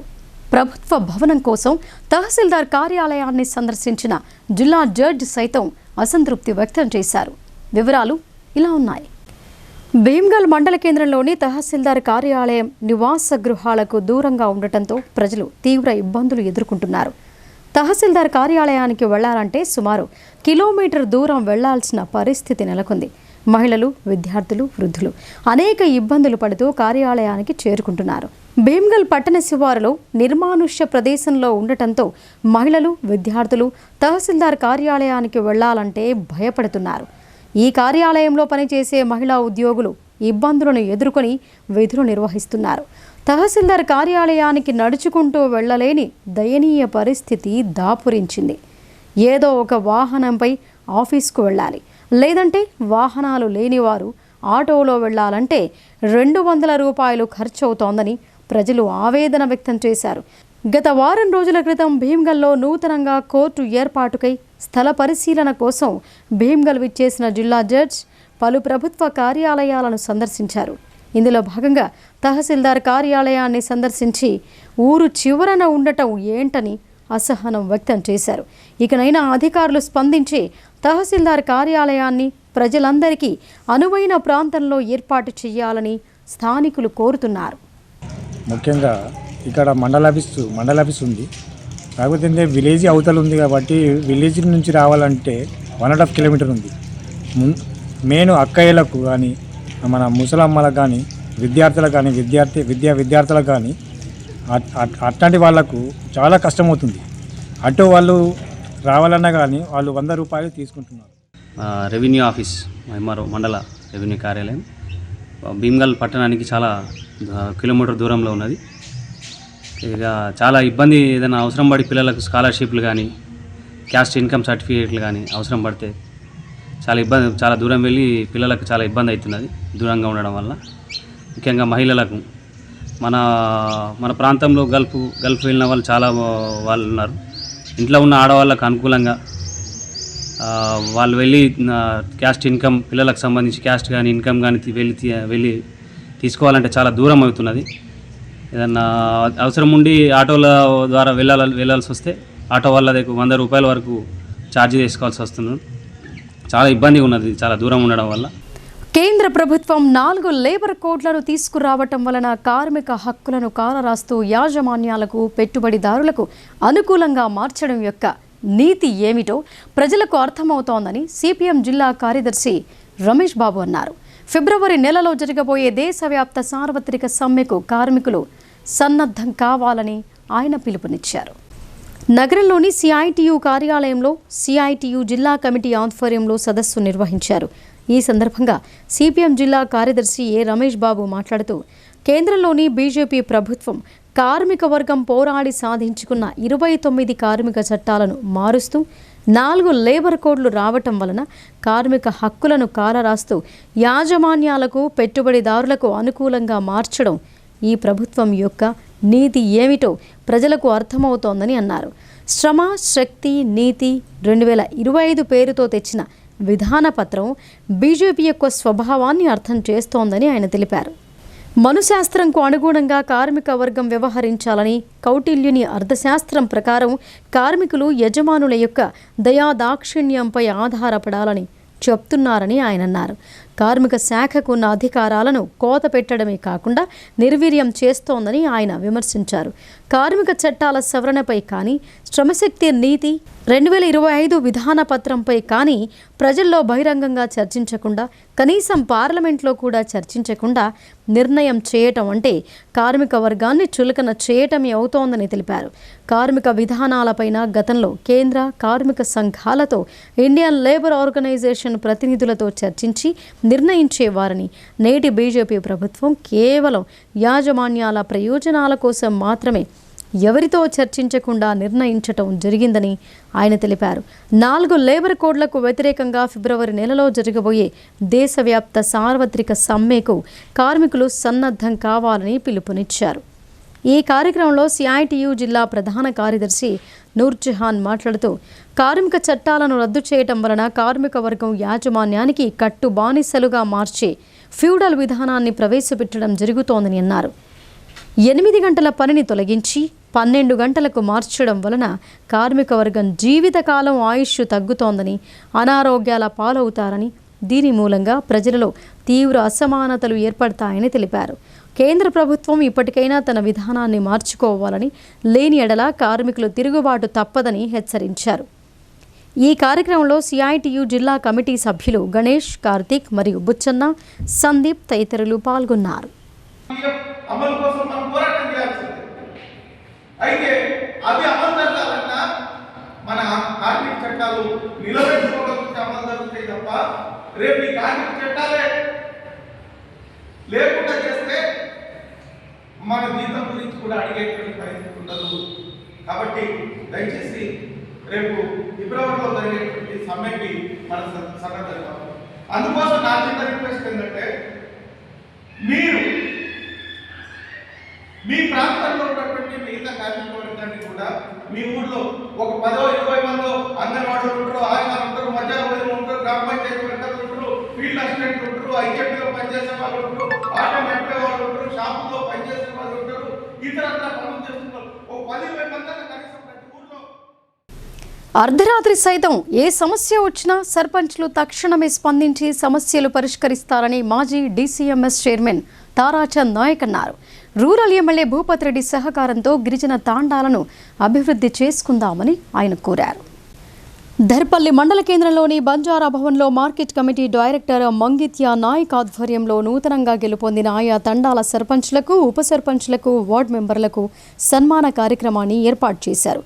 ప్రభుత్వ భవనం కోసం తహసీల్దార్ కార్యాలయాన్ని సందర్శించిన జిల్లా జడ్జి సైతం అసంతృప్తి వ్యక్తం చేశారు. వివరాలు ఇలా ఉన్నాయి. భీమ్గల్ మండల కేంద్రంలోని తహసీల్దార్ కార్యాలయం నివాస గృహాలకు దూరంగా ఉండటంతో ప్రజలు తీవ్ర ఇబ్బందులు ఎదుర్కొంటున్నారు. తహసీల్దార్ కార్యాలయానికి వెళ్లాలంటే సుమారు కిలోమీటర్ దూరం వెళ్లాల్సిన పరిస్థితి నెలకొంది. మహిళలు, విద్యార్థులు, వృద్ధులు అనేక ఇబ్బందులు పడుతూ కార్యాలయానికి చేరుకుంటున్నారు. భీమ్గల్ పట్టణ శివారులో నిర్మానుష్య ప్రదేశంలో ఉండటంతో మహిళలు, విద్యార్థులు తహసీల్దార్ కార్యాలయానికి వెళ్లాలంటే భయపడుతున్నారు. ఈ కార్యాలయంలో పనిచేసే మహిళా ఉద్యోగులు ఇబ్బందులను ఎదుర్కొని విధులు నిర్వహిస్తున్నారు. తహసీల్దార్ కార్యాలయానికి నడుచుకుంటూ వెళ్లలేని దయనీయ పరిస్థితి దాపురించింది. ఏదో ఒక వాహనంపై ఆఫీస్కు వెళ్ళాలి, లేదంటే వాహనాలు లేనివారు ఆటోలో వెళ్లాలంటే 200 రూపాయలు ఖర్చు అవుతోందని ప్రజలు ఆవేదన వ్యక్తం చేశారు. గత వారం రోజుల క్రితం భీమ్గల్లో నూతనంగా కోర్టు ఏర్పాటుకై స్థల పరిశీలన కోసం భీమ్గల్ విచ్చేసిన జిల్లా జడ్జ్ పలు ప్రభుత్వ కార్యాలయాలను సందర్శించారు. ఇందులో భాగంగా తహసీల్దార్ కార్యాలయాన్ని సందర్శించి ఊరు చివరన ఉండటం ఏంటని అసహనం వ్యక్తం చేశారు. ఇకనైనా అధికారులు స్పందించి తహసీల్దార్ కార్యాలయాన్ని ప్రజలందరికీ అనువైన ప్రాంతంలో ఏర్పాటు చేయాలని స్థానికులు కోరుతున్నారు. ముఖ్యంగా ఇక్కడ మండల ఆఫీస్ ఉంది. కాకపోతే విలేజ్ అవతల ఉంది కాబట్టి విలేజ్ నుంచి రావాలంటే 1.5 కిలోమీటర్ ఉంది. మెయిన్ అక్కయ్యలకు కానీ, మన ముసలమ్మలకు కానీ, విద్యార్థులకు కానీ, విద్యార్థులకు కానీ అట్లాంటి వాళ్ళకు చాలా కష్టమవుతుంది. అటు వాళ్ళు రావాలన్నా కానీ వాళ్ళు 100 రూపాయలు తీసుకుంటున్నారు. రెవెన్యూ ఆఫీస్ ఎంఆర్ఓ మండల రెవెన్యూ కార్యాలయం భీమ్గల్ పట్టణానికి చాలా కిలోమీటర్ దూరంలో ఉన్నది. ఇక చాలా ఇబ్బంది, ఏదైనా అవసరం పడి పిల్లలకు స్కాలర్షిప్లు కానీ, క్యాస్ట్ ఇన్కమ్ సర్టిఫికేట్లు కానీ అవసరం పడితే చాలా దూరం వెళ్ళి పిల్లలకు చాలా ఇబ్బంది అవుతున్నది దూరంగా ఉండడం వల్ల. ముఖ్యంగా మహిళలకు మన ప్రాంతంలో గల్ఫ్ వెళ్ళిన వాళ్ళు చాలా వాళ్ళు ఉన్నారు. ఇంట్లో ఉన్న ఆడవాళ్ళకు అనుకూలంగా వాళ్ళు వెళ్ళి క్యాస్ట్ ఇన్కమ్, పిల్లలకు సంబంధించి క్యాస్ట్ కానీ ఇన్కమ్ కానీ వెళ్ళి తీసుకోవాలంటే చాలా దూరం అవుతున్నది. ఏదన్నా అవసరం ఉండి ఆటోల ద్వారా వెళ్ళాల్సి వస్తే ఆటో వాళ్ళ దగ్గర 100 రూపాయల వరకు ఛార్జ్ తీసుకోవాల్సి వస్తుంది. చాలా ఇబ్బందిగా ఉన్నది చాలా దూరం ఉండడం వల్ల. కేంద్ర ప్రభుత్వం 4 లేబర్ కోడ్లను తీసుకురావటం వలన కార్మిక హక్కులను కాలరాస్తూ యాజమాన్యాలకు, పెట్టుబడిదారులకు అనుకూలంగా మార్చడం యొక్క నీతి ఏమిటో ప్రజలకు అర్థమవుతోందని సిపిఎం జిల్లా కార్యదర్శి రమేష్ బాబు అన్నారు. ఫిబ్రవరి నెలలో జరగబోయే దేశవ్యాప్త సార్వత్రిక సమ్మెకు కార్మికులు సన్నద్ధం కావాలని ఆయన పిలుపునిచ్చారు. నగరంలోని సిఐటియు కార్యాలయంలో సిఐటియు జిల్లా కమిటీ ఆధ్వర్యంలో సదస్సు నిర్వహించారు. ఈ సందర్భంగా సిపిఎం జిల్లా కార్యదర్శి ఏ రమేష్ బాబు మాట్లాడుతూ, కేంద్రంలోని బీజేపీ ప్రభుత్వం కార్మిక వర్గం పోరాడి సాధించుకున్న 29 కార్మిక చట్టాలను మారుస్తూ 4 లేబర్ కోడ్లు రావటం వలన కార్మిక హక్కులను కాలరాస్తూ యాజమాన్యాలకు, పెట్టుబడిదారులకు అనుకూలంగా మార్చడం ఈ ప్రభుత్వం యొక్క నీతి ఏమిటో ప్రజలకు అర్థమవుతోందని అన్నారు. శ్రమ, శక్తి, నీతి 2025 పేరుతో తెచ్చిన విధానపత్రం బీజేపీ యొక్క స్వభావాన్ని అర్థం చేస్తోందని ఆయన తెలిపారు. మనుశాస్త్రంకు అనుగుణంగా కార్మిక వర్గం వ్యవహరించాలని, కౌటిల్యుని అర్థశాస్త్రం ప్రకారం కార్మికులు యజమానుల యొక్క దయాదాక్షిణ్యంపై ఆధారపడాలని చెప్తున్నారని ఆయన అన్నారు. కార్మిక శాఖకు ఉన్న అధికారాలను కోత పెట్టడమే కాకుండా నిర్వీర్యం చేస్తోందని ఆయన విమర్శించారు. కార్మిక చట్టాల సవరణపై కానీ, శ్రమశక్తి నీతి 2025 విధానపత్రంపై కానీ ప్రజల్లో బహిరంగంగా చర్చించకుండా, కనీసం పార్లమెంట్లో కూడా చర్చించకుండా నిర్ణయం చేయటం అంటే కార్మిక వర్గాన్ని చులకన చేయటమే అవుతోందని తెలిపారు. కార్మిక విధానాలపైన గతంలో కేంద్ర కార్మిక సంఘాలతో, ఇండియన్ లేబర్ ఆర్గనైజేషన్ ప్రతినిధులతో చర్చించి నిర్ణయించేవారని, నేటి బీజేపీ ప్రభుత్వం కేవలం యాజమాన్యాల ప్రయోజనాల కోసం మాత్రమే ఎవరితో చర్చించకుండా నిర్ణయించటం జరిగిందని ఆయన తెలిపారు. 4 లేబర్ కోడ్లకు వ్యతిరేకంగా ఫిబ్రవరి నెలలో జరగబోయే దేశవ్యాప్త సార్వత్రిక సమ్మెకు కార్మికులు సన్నద్ధం కావాలని పిలుపునిచ్చారు. ఈ కార్యక్రమంలో సిఐటియు జిల్లా ప్రధాన కార్యదర్శి నూర్జహాన్ మాట్లాడుతూ, కార్మిక చట్టాలను రద్దు చేయటం వలన కార్మిక వర్గం యాజమాన్యానికి కట్టు బానిసలుగా మార్చే ఫ్యూడల్ విధానాన్ని ప్రవేశపెట్టడం జరుగుతోందని అన్నారు. 8 గంటల పనిని తొలగించి 12 గంటలకు మార్చడం వలన కార్మిక వర్గం జీవితకాలం ఆయుష్ తగ్గుతోందని, అనారోగ్యాల పాలవుతారని, దీని మూలంగా ప్రజలలో తీవ్ర అసమానతలు ఏర్పడతాయని తెలిపారు. కేంద్ర ప్రభుత్వం ఇప్పటికైనా తన విధానాన్ని మార్చుకోవాలని, లేని ఎడల కార్మికులు తిరుగుబాటు తప్పదని హెచ్చరించారు. ఈ కార్యక్రమంలో సిఐటియు జిల్లా కమిటీ సభ్యులు గణేష్, కార్తిక్ మరియు బుచ్చన్న, సందీప్ తదితరులు పాల్గొన్నారు. అమలు కోసం మనం పోరాటం చేయాల్సింది. అయితే అవి అమలు జరగాలన్నా మన కార్మిక చట్టాలు నిలబెట్టుకోవడానికి అమలు జరుగుతాయి తప్ప రేపు ఈ కార్మిక చట్టాలే లేకుండా చేస్తే మన జీతం గురించి కూడా అడిగేటువంటి పరిస్థితి ఉండదు. కాబట్టి దయచేసి రేపు ఫిబ్రవరిలో జరిగేటువంటి సమ్మెకి మన సన్నద్ధం కావాలి. అందుకోసం నా చిన్న రిక్వెస్ట్ ఏంటంటే, మీరు మీ ప్రాంతంలో ఉన్నటువంటి మిగతా కార్మిక వర్గాన్ని కూడా మీ ఊళ్ళో ఒక 10-20 మంది అంగన్వాడీలు ఉంటారు, ఆశాలు ఉంటారు, మధ్యాహ్నం ఉంటారు, గ్రామ పంచాయతీ వర్కర్లు ఉంటారు, ఫీల్డ్ అసిస్టెంట్లు ఉంటారు, ఐకేపీలో పనిచేసే వాళ్ళు ఉంటారు, ఆటో నడిపే వాళ్ళు ఉంటారు, షాపుల్లో పనిచేసే వాళ్ళు ఉంటారు, ఇతరత్ర పనులు చేస్తున్నారు. ఒక 10-20 మంది కనీసం ప్రతి ఊళ్ళో. అర్ధరాత్రి సైతం ఏ సమస్య వచ్చినా సర్పంచ్లు తక్షణమే స్పందించి సమస్యలు పరిష్కరిస్తారని మాజీ డీసీఎంఎస్ చైర్మన్ తారాచంద్ నాయక్ అన్నారు. రూరల్ ఎమ్మెల్యే భూపతి రెడ్డి సహకారంతో గిరిజన తాండాలను అభివృద్ధి చేసుకుందామని ఆయన కోరారు. ధర్పల్లి మండల కేంద్రంలోని బంజారా భవన్లో మార్కెట్ కమిటీ డైరెక్టర్ మంగిత్యా నాయక్ ఆధ్వర్యంలో నూతనంగా గెలుపొందిన ఆయా తండాల సర్పంచ్లకు, ఉప సర్పంచ్లకు, వార్డు మెంబర్లకు సన్మాన కార్యక్రమాన్ని ఏర్పాటు చేశారు.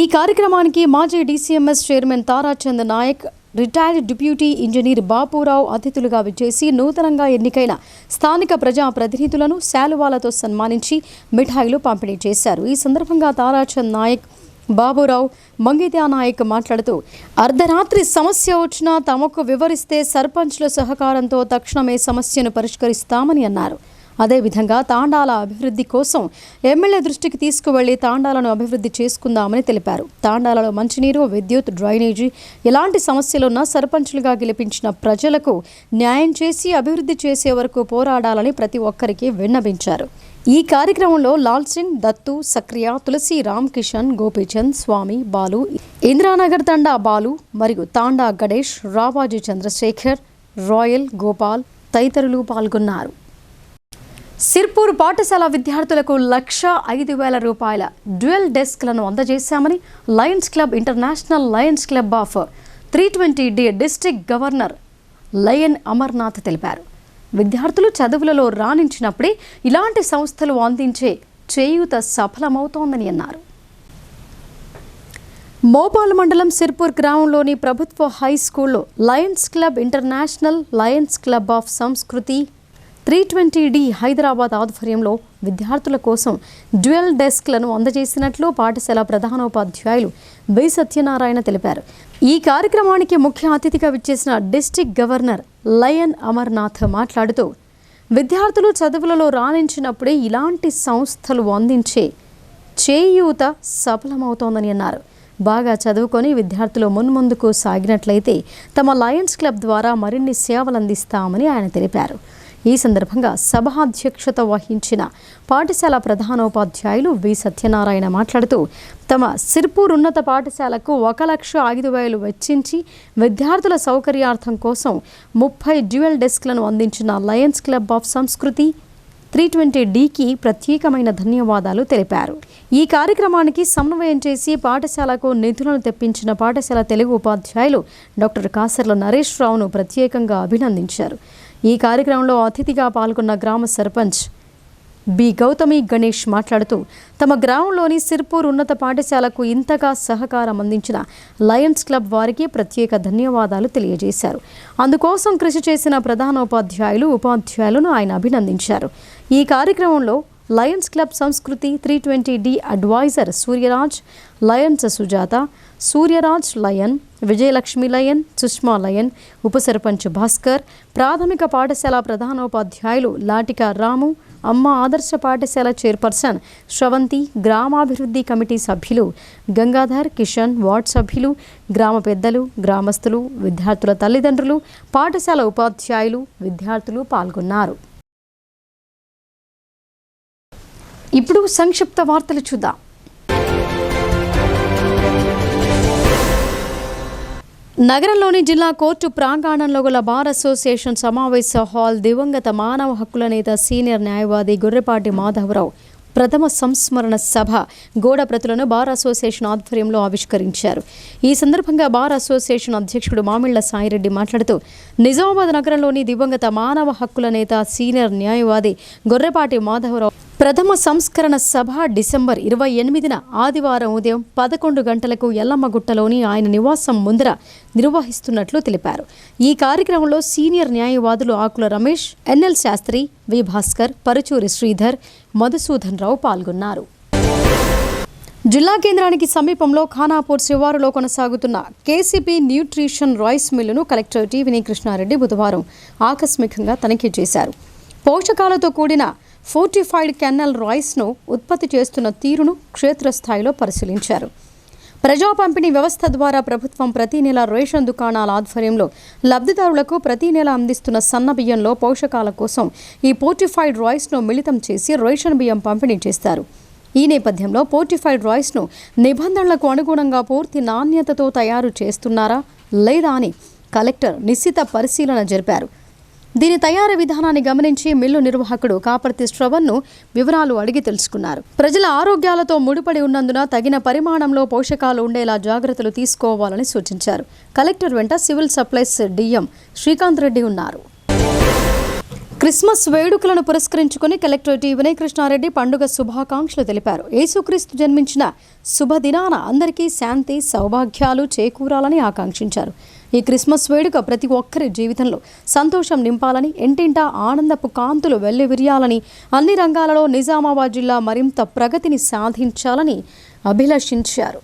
ఈ కార్యక్రమానికి మాజీ DCMS chairman Tarachand Naik, retired deputy engineer Bapurao అతిథులుగా విచ్చేసి నూతనంగా ఎన్నికైన స్థానిక ప్రజాప్రతినిధులను శాలువాలతో సన్మానించి మిఠాయిలు పంపిణీ చేశారు. ఈ సందర్భంగా తారాచంద్ నాయక్, బాబురావు, మంగిత్యా నాయక్ మాట్లాడుతూ అర్ధరాత్రి సమస్య వచ్చినా తమకు వివరిస్తే సర్పంచ్ల సహకారంతో తక్షణమే సమస్యను పరిష్కరిస్తామని అన్నారు. అదేవిధంగా తాండాల అభివృద్ధి కోసం ఎమ్మెల్యే దృష్టికి తీసుకువెళ్లి తాండాలను అభివృద్ధి చేసుకుందామని తెలిపారు. తాండాలలో మంచినీరు, విద్యుత్, డ్రైనేజీ ఎలాంటి సమస్యలున్నా సర్పంచ్లుగా గెలిపించిన ప్రజలకు న్యాయం చేసి అభివృద్ధి చేసే వరకు పోరాడాలని ప్రతి ఒక్కరికి విన్నవించారు. ఈ కార్యక్రమంలో లాల్ సింగ్, దత్తు, సక్రియ, తులసి, రామ్ కిషన్, గోపీచంద్, స్వామి, బాలు, ఇంద్రానగర్ తండా బాలు మరియు తాండా గణేష్, రావాజీ చంద్రశేఖర్, రాయల్, గోపాల్ తదితరులు పాల్గొన్నారు. సిర్పూర్ పాఠశాల విద్యార్థులకు 1,05,000 రూపాయల డ్యూయల్ డెస్క్లను అందజేశామని Lions Club International Lions Club of 320D district governor lion Amarnath తెలిపారు. విద్యార్థులు చదువులలో రాణించినప్పుడే ఇలాంటి సంస్థలు అందించే చేయూత సఫలమవుతోందని అన్నారు. మోపాల్ మండలం సిర్పూర్ గ్రామంలోని ప్రభుత్వ హై స్కూల్లో Lions Club International Lions Club of సంస్కృతి 320D హైదరాబాద్ ఆధ్వర్యంలో విద్యార్థుల కోసం డ్యూయల్ డెస్క్లను అందజేసినట్లు పాఠశాల ప్రధానోపాధ్యాయులు బి సత్యనారాయణ తెలిపారు. ఈ కార్యక్రమానికి ముఖ్య అతిథిగా విచ్చేసిన డిస్ట్రిక్ట్ గవర్నర్ లయన్ అమర్నాథ్ మాట్లాడుతూ విద్యార్థులు చదువులలో రాణించినప్పుడే ఇలాంటి సంస్థలు అందించే చేయూత సఫలమవుతోందని అన్నారు. బాగా చదువుకొని విద్యార్థులు మున్ముందుకు సాగినట్లయితే తమ లయన్స్ క్లబ్ ద్వారా మరిన్ని సేవలు అందిస్తామని ఆయన తెలిపారు. ఈ సందర్భంగా సభాధ్యక్షత వహించిన పాఠశాల ప్రధానోపాధ్యాయులు వి సత్యనారాయణ మాట్లాడుతూ తమ సిర్పూర్ ఉన్నత పాఠశాలకు 1,05,000 వెచ్చించి విద్యార్థుల సౌకర్యార్థం కోసం 30 డ్యూయల్ డెస్క్లను అందించిన లయన్స్ క్లబ్ ఆఫ్ సంస్కృతి 320Dకి ప్రత్యేకమైన ధన్యవాదాలు తెలిపారు. ఈ కార్యక్రమానికి సమన్వయం చేసి పాఠశాలకు నిధులను తెప్పించిన పాఠశాల తెలుగు ఉపాధ్యాయులు డాక్టర్ కాసర్ల నరేష్ రావును ప్రత్యేకంగా అభినందించారు. ఈ కార్యక్రమంలో అతిథిగా పాల్గొన్న గ్రామ సర్పంచ్ బి గౌతమి గణేష్ మాట్లాడుతూ తమ గ్రామంలోని సిర్పూర్ ఉన్నత పాఠశాలకు ఇంతగా సహకారం అందించిన లయన్స్ క్లబ్ వారికి ప్రత్యేక ధన్యవాదాలు తెలియజేశారు. అందుకోసం కృషి చేసిన ప్రధానోపాధ్యాయులు, ఉపాధ్యాయులను ఆయన అభినందించారు. ఈ కార్యక్రమంలో Lions club Sanskriti 320D adviser Suryaraj, lions Sujatha, Suryaraj lion, Vijayalakshmi lion, Sushma lion, ఉప సర్పంచ్ భాస్కర్, ప్రాథమిక పాఠశాల ప్రధానోపాధ్యాయులు లాటిక రాము, అమ్మ ఆదర్శ పాఠశాల చైర్పర్సన్ శ్రవంతి, గ్రామాభివృద్ధి కమిటీ సభ్యులు గంగాధర్, కిషన్, వార్డ్ సభ్యులు, గ్రామ పెద్దలు, గ్రామస్తులు, విద్యార్థుల తల్లిదండ్రులు, పాఠశాల ఉపాధ్యాయులు, విద్యార్థులు పాల్గొన్నారు. ఇప్పుడు సంక్షిప్త వార్తలు చూద్దాం. నగరంలోని జిల్లా కోర్టు ప్రాంగణంలో గల బార్ అసోసియేషన్ సమావేశ హాల్ దివంగత మానవ హక్కుల నేత సీనియర్ న్యాయవాది గొర్రెపాటి మాధవరావు ప్రథమ సంస్మరణ సభ గోడ ప్రతులను బార్ అసోసియేషన్ ఆధ్వర్యంలో ఆవిష్కరించారు. ఈ సందర్భంగా బార్ అసోసియేషన్ అధ్యక్షుడు మామిళ్ల సాయిరెడ్డి మాట్లాడుతూ నిజామాబాద్ నగరంలోని దివంగత మానవ హక్కుల నేత సీనియర్ న్యాయవాది గొర్రెపాటి మాధవరావు ప్రథమ సంస్కరణ సభ డిసెంబర్ 28న ఆదివారం ఉదయం 11 గంటలకు ఎల్లమ్మగుట్టలోని ఆయన నివాసం ముందర నిర్వహిస్తున్నట్లు తెలిపారు. ఈ కార్యక్రమంలో సీనియర్ న్యాయవాదులు ఆకుల రమేష్, ఎన్ఎల్ శాస్త్రి, వి భాస్కర్, పరుచూరి శ్రీధర్, మధుసూదన్ రావు పాల్గొన్నారు. జిల్లా కేంద్రానికి సమీపంలో ఖానాపూర్ శివారులో కొనసాగుతున్న కేసీపీ న్యూట్రిషన్ రైస్ మిల్లును కలెక్టర్ టీవీ కృష్ణారెడ్డి బుధవారం ఆకస్మికంగా తనిఖీ చేశారు. పోషకాలతో కూడిన ఫోర్టిఫైడ్ కెన్నల్ రైస్ను ఉత్పత్తి చేస్తున్న తీరును క్షేత్రస్థాయిలో పరిశీలించారు. ప్రజా పంపిణీ వ్యవస్థ ద్వారా ప్రభుత్వం ప్రతి నెల రేషన్ దుకాణాల ఆధ్వర్యంలో లబ్ధిదారులకు ప్రతి నెల అందిస్తున్న సన్న బియ్యంలో పోషకాల కోసం ఈ ఫోర్టిఫైడ్ రైస్ను మిళితం చేసి రేషన్ బియ్యం పంపిణీ చేస్తారు. ఈ నేపథ్యంలో ఫోర్టిఫైడ్ రైస్ను నిబంధనలకు అనుగుణంగా పూర్తి నాణ్యతతో తయారు చేస్తున్నారా లేదా అని కలెక్టర్ నిశిత పరిశీలన జరిపారు. దీని తయారీ విధానాన్ని గమనించి మిల్లు నిర్వాహకుడు కాపర్తి శ్రవణ్ను వివరాలు అడిగి తెలుసుకున్నారు. ప్రజల ఆరోగ్యాలతో ముడిపడి ఉన్నందున తగిన పరిమాణంలో పోషకాలు ఉండేలా జాగ్రత్తలు తీసుకోవాలని సూచించారు. కలెక్టర్ వెంట civil supplies DM Srikanth Reddy ఉన్నారు. క్రిస్మస్ వేడుకలను పురస్కరించుకుని కలెక్టర్ టి వినయ్ కృష్ణారెడ్డి పండుగ శుభాకాంక్షలు తెలిపారు. యేసుక్రీస్తు జన్మించిన శుభదినాన అందరికీ శాంతి సౌభాగ్యాలు చేకూరాలని ఆకాంక్షించారు. ఈ క్రిస్మస్ వేడుక ప్రతి ఒక్కరి జీవితంలో సంతోషం నింపాలని, ఇంటింటా ఆనందపు కాంతులు వెల్లివిరియాలని, అన్ని రంగాలలో నిజామాబాద్ జిల్లా మరింత ప్రగతిని సాధించాలని అభిలషించారు.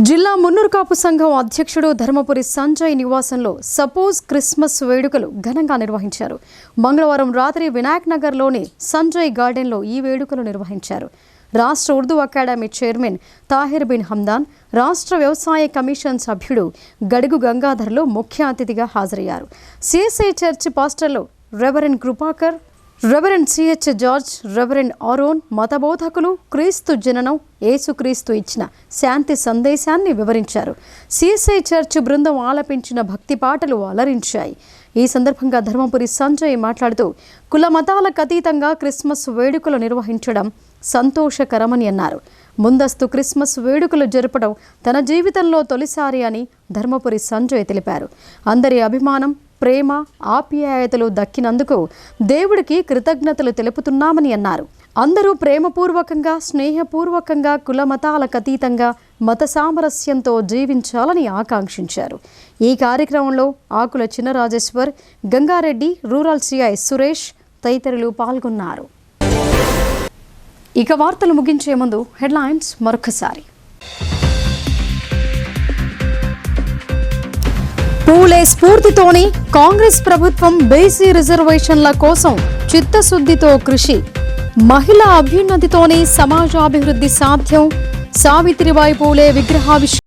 జిల్లా మున్నూరు కాపు సంఘం అధ్యక్షుడు ధర్మపురి సంజయ్ నివాసంలో సపోజ్ క్రిస్మస్ వేడుకలు ఘనంగా నిర్వహించారు. మంగళవారం రాత్రి వినాయక్ నగర్లోని సంజయ్ గార్డెన్లో ఈ వేడుకలు నిర్వహించారు. రాష్ట్ర ఉర్దూ అకాడమీ చైర్మన్ తాహిర్ బిన్ హమ్దాన్, రాష్ట్ర వ్యవసాయ కమిషన్ సభ్యుడు గడుగు గంగాధర్లు ముఖ్య అతిథిగా హాజరయ్యారు. సిఎస్ఐ చర్చ్ పాస్టర్లు reverend Kripakar, reverend CH George, reverend Aaron మతబోధకులు క్రీస్తు జననం, యేసుక్రీస్తు ఇచ్చిన శాంతి సందేశాన్ని వివరించారు. సిఎస్ఐ చర్చ్ బృందం ఆలపించిన భక్తి పాటలు అలరించాయి. ఈ సందర్భంగా ధర్మపురి సంజయ్ మాట్లాడుతూ కుల మతాలకు అతీతంగా క్రిస్మస్ వేడుకలు నిర్వహించడం సంతోషకరమని అన్నారు. ముందస్తు క్రిస్మస్ వేడుకలు జరపడం తన జీవితంలో తొలిసారి అని ధర్మపురి సంజయ్ తెలిపారు. అందరి అభిమానం, ప్రేమ, ఆప్యాయతలు దక్కినందుకు దేవుడికి కృతజ్ఞతలు తెలుపుతున్నామని అన్నారు. అందరూ ప్రేమపూర్వకంగా, స్నేహపూర్వకంగా, కుల మతాలకు అతీతంగా మత సామరస్యంతో జీవించాలని ఆకాంక్షించారు. ఈ కార్యక్రమంలో ఆకుల చిన్నరాజేశ్వర్, గంగారెడ్డి, రూరల్ సిఐ సురేష్ తదితరులు పాల్గొన్నారు. ఇక వార్తలు ముగించే ముందు హెడ్లైన్స్ మరొకసారి. పూలే స్ఫూర్తితోనే కాంగ్రెస్ ప్రభుత్వం బీసీ రిజర్వేషన్ల కోసం చిత్తశుద్ధితో కృషి. మహిళా అభ్యున్నతితోనే సమాజాభివృద్ధి సాధ్యం. సావిత్రిబాయి పూలే విగ్రహావిష్కరణ.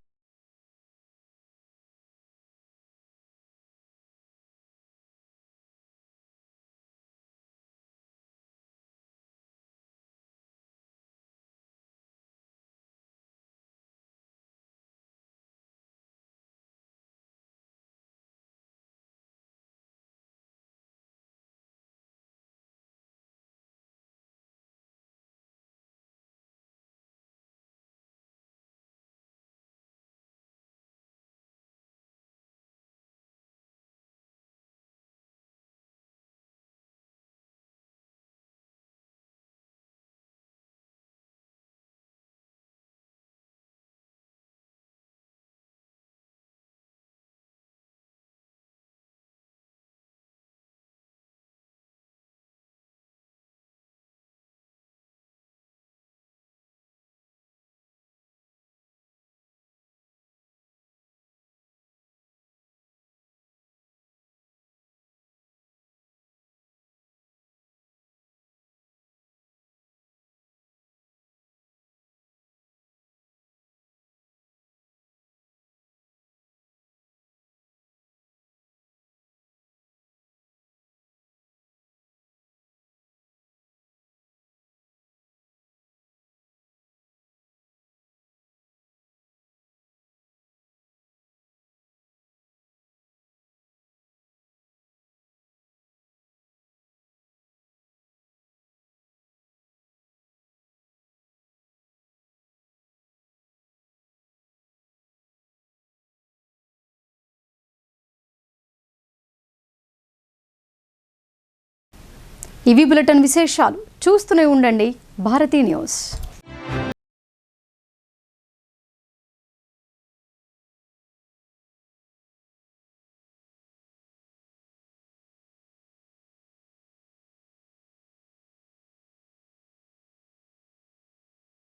ఇవి బులెటిన్ విశేషాలు. చూస్తూనే ఉండండి భారతీ న్యూస్.